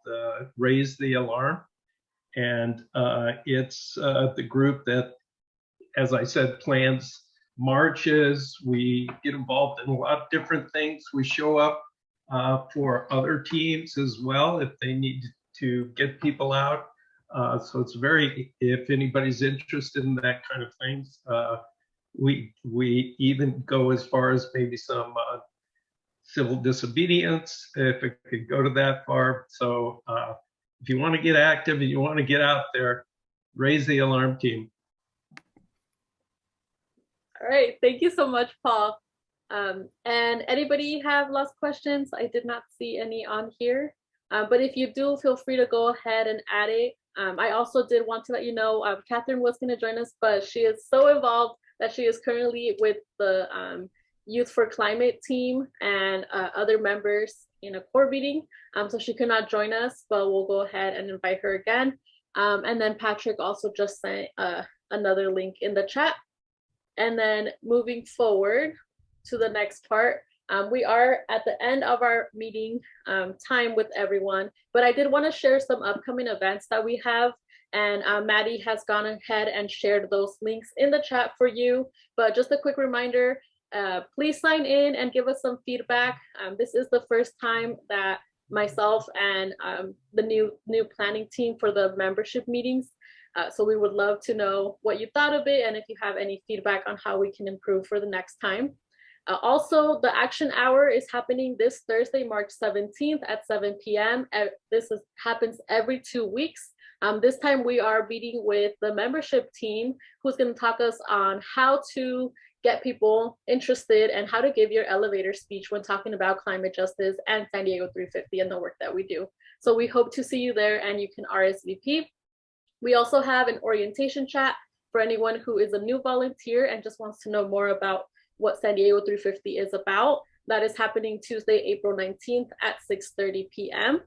Speaker 8: Raise the Alarm. And it's the group that, as I said, plans marches. We get involved in a lot of different things. We show up for other teams as well if they need to get people out. So it's very, if anybody's interested in that kind of things, we even go as far as maybe some civil disobedience, if it could go to that far. So if you want to get active and you want to get out there, Raise the Alarm team.
Speaker 3: All right, thank you so much, Paul. And anybody have last questions? I did not see any on here, but if you do, feel free to go ahead and add it. I also did want to let you know, Catherine was going to join us, but she is so involved that she is currently with the Youth for Climate team and other members in a core meeting. So she could not join us, but we'll go ahead and invite her again. And then Patrick also just sent another link in the chat. And then moving forward to the next part, we are at the end of our meeting time with everyone, but I did want to share some upcoming events that we have, and Maddie has gone ahead and shared those links in the chat for you. But just a quick reminder, please sign in and give us some feedback. This is the first time that myself and the new planning team for the membership meetings. So we would love to know what you thought of it and if you have any feedback on how we can improve for the next time. Also, the action hour is happening this Thursday, March 17th at 7 p.m. This happens every 2 weeks. This time we are meeting with the membership team who's going to talk us on how to get people interested and how to give your elevator speech when talking about climate justice and San Diego 350 and the work that we do. So we hope to see you there and you can RSVP. We also have an orientation chat for anyone who is a new volunteer and just wants to know more about what San Diego 350 is about. That is happening Tuesday, April 19th at 6:30 p.m.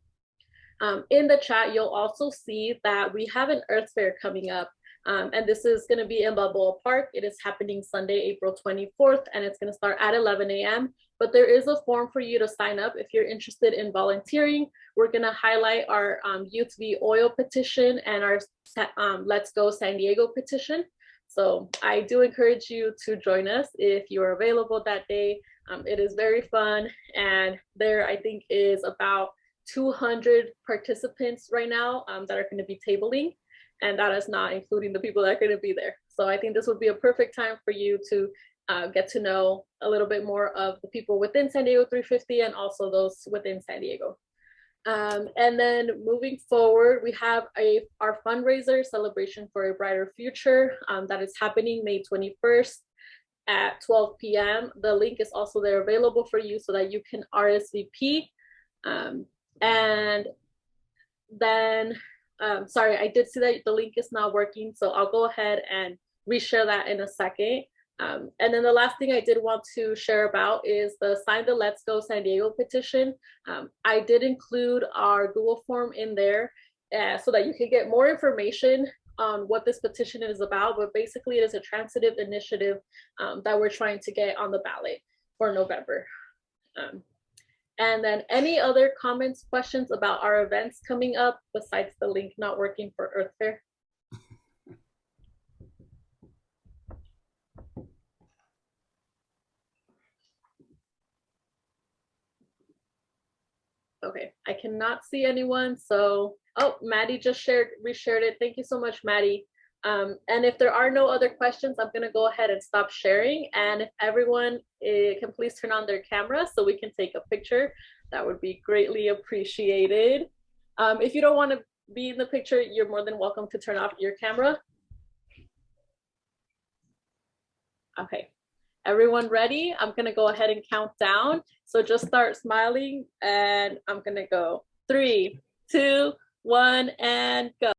Speaker 3: In the chat, you'll also see that we have an Earth Fair coming up. And this is going to be in Balboa Park. It is happening Sunday, April 24th, and it's going to start at 11 a.m. But there is a form for you to sign up if you're interested in volunteering. We're going to highlight our Youth v. Oil petition and our Let's Go San Diego petition. So I do encourage you to join us if you're available that day. It is very fun, and there I think is about 200 participants right now that are going to be tabling, and that is not including the people that are going to be there. So I think this would be a perfect time for you to get to know a little bit more of the people within San Diego 350 and also those within San Diego. And then moving forward, we have our fundraiser, Celebration for a Brighter Future, that is happening May 21st at 12 p.m. The link is also there available for you so that you can RSVP. And then, sorry, I did see that the link is not working, so I'll go ahead and reshare that in a second. And then the last thing I did want to share about is the Sign the Let's Go San Diego petition. I did include our Google form in there so that you can get more information on what this petition is about, but basically it is a transitive initiative that we're trying to get on the ballot for November. And then any other comments, questions about our events coming up besides the link not working for Earth Fair? Okay, I cannot see anyone. So, oh, Maddie just reshared it. Thank you so much, Maddie. And if there are no other questions, I'm gonna go ahead and stop sharing. And if everyone can please turn on their camera so we can take a picture, that would be greatly appreciated. If you don't want to be in the picture, you're more than welcome to turn off your camera. Okay, everyone ready? I'm gonna go ahead and count down. So just start smiling and I'm gonna go 3, 2, 1, and go.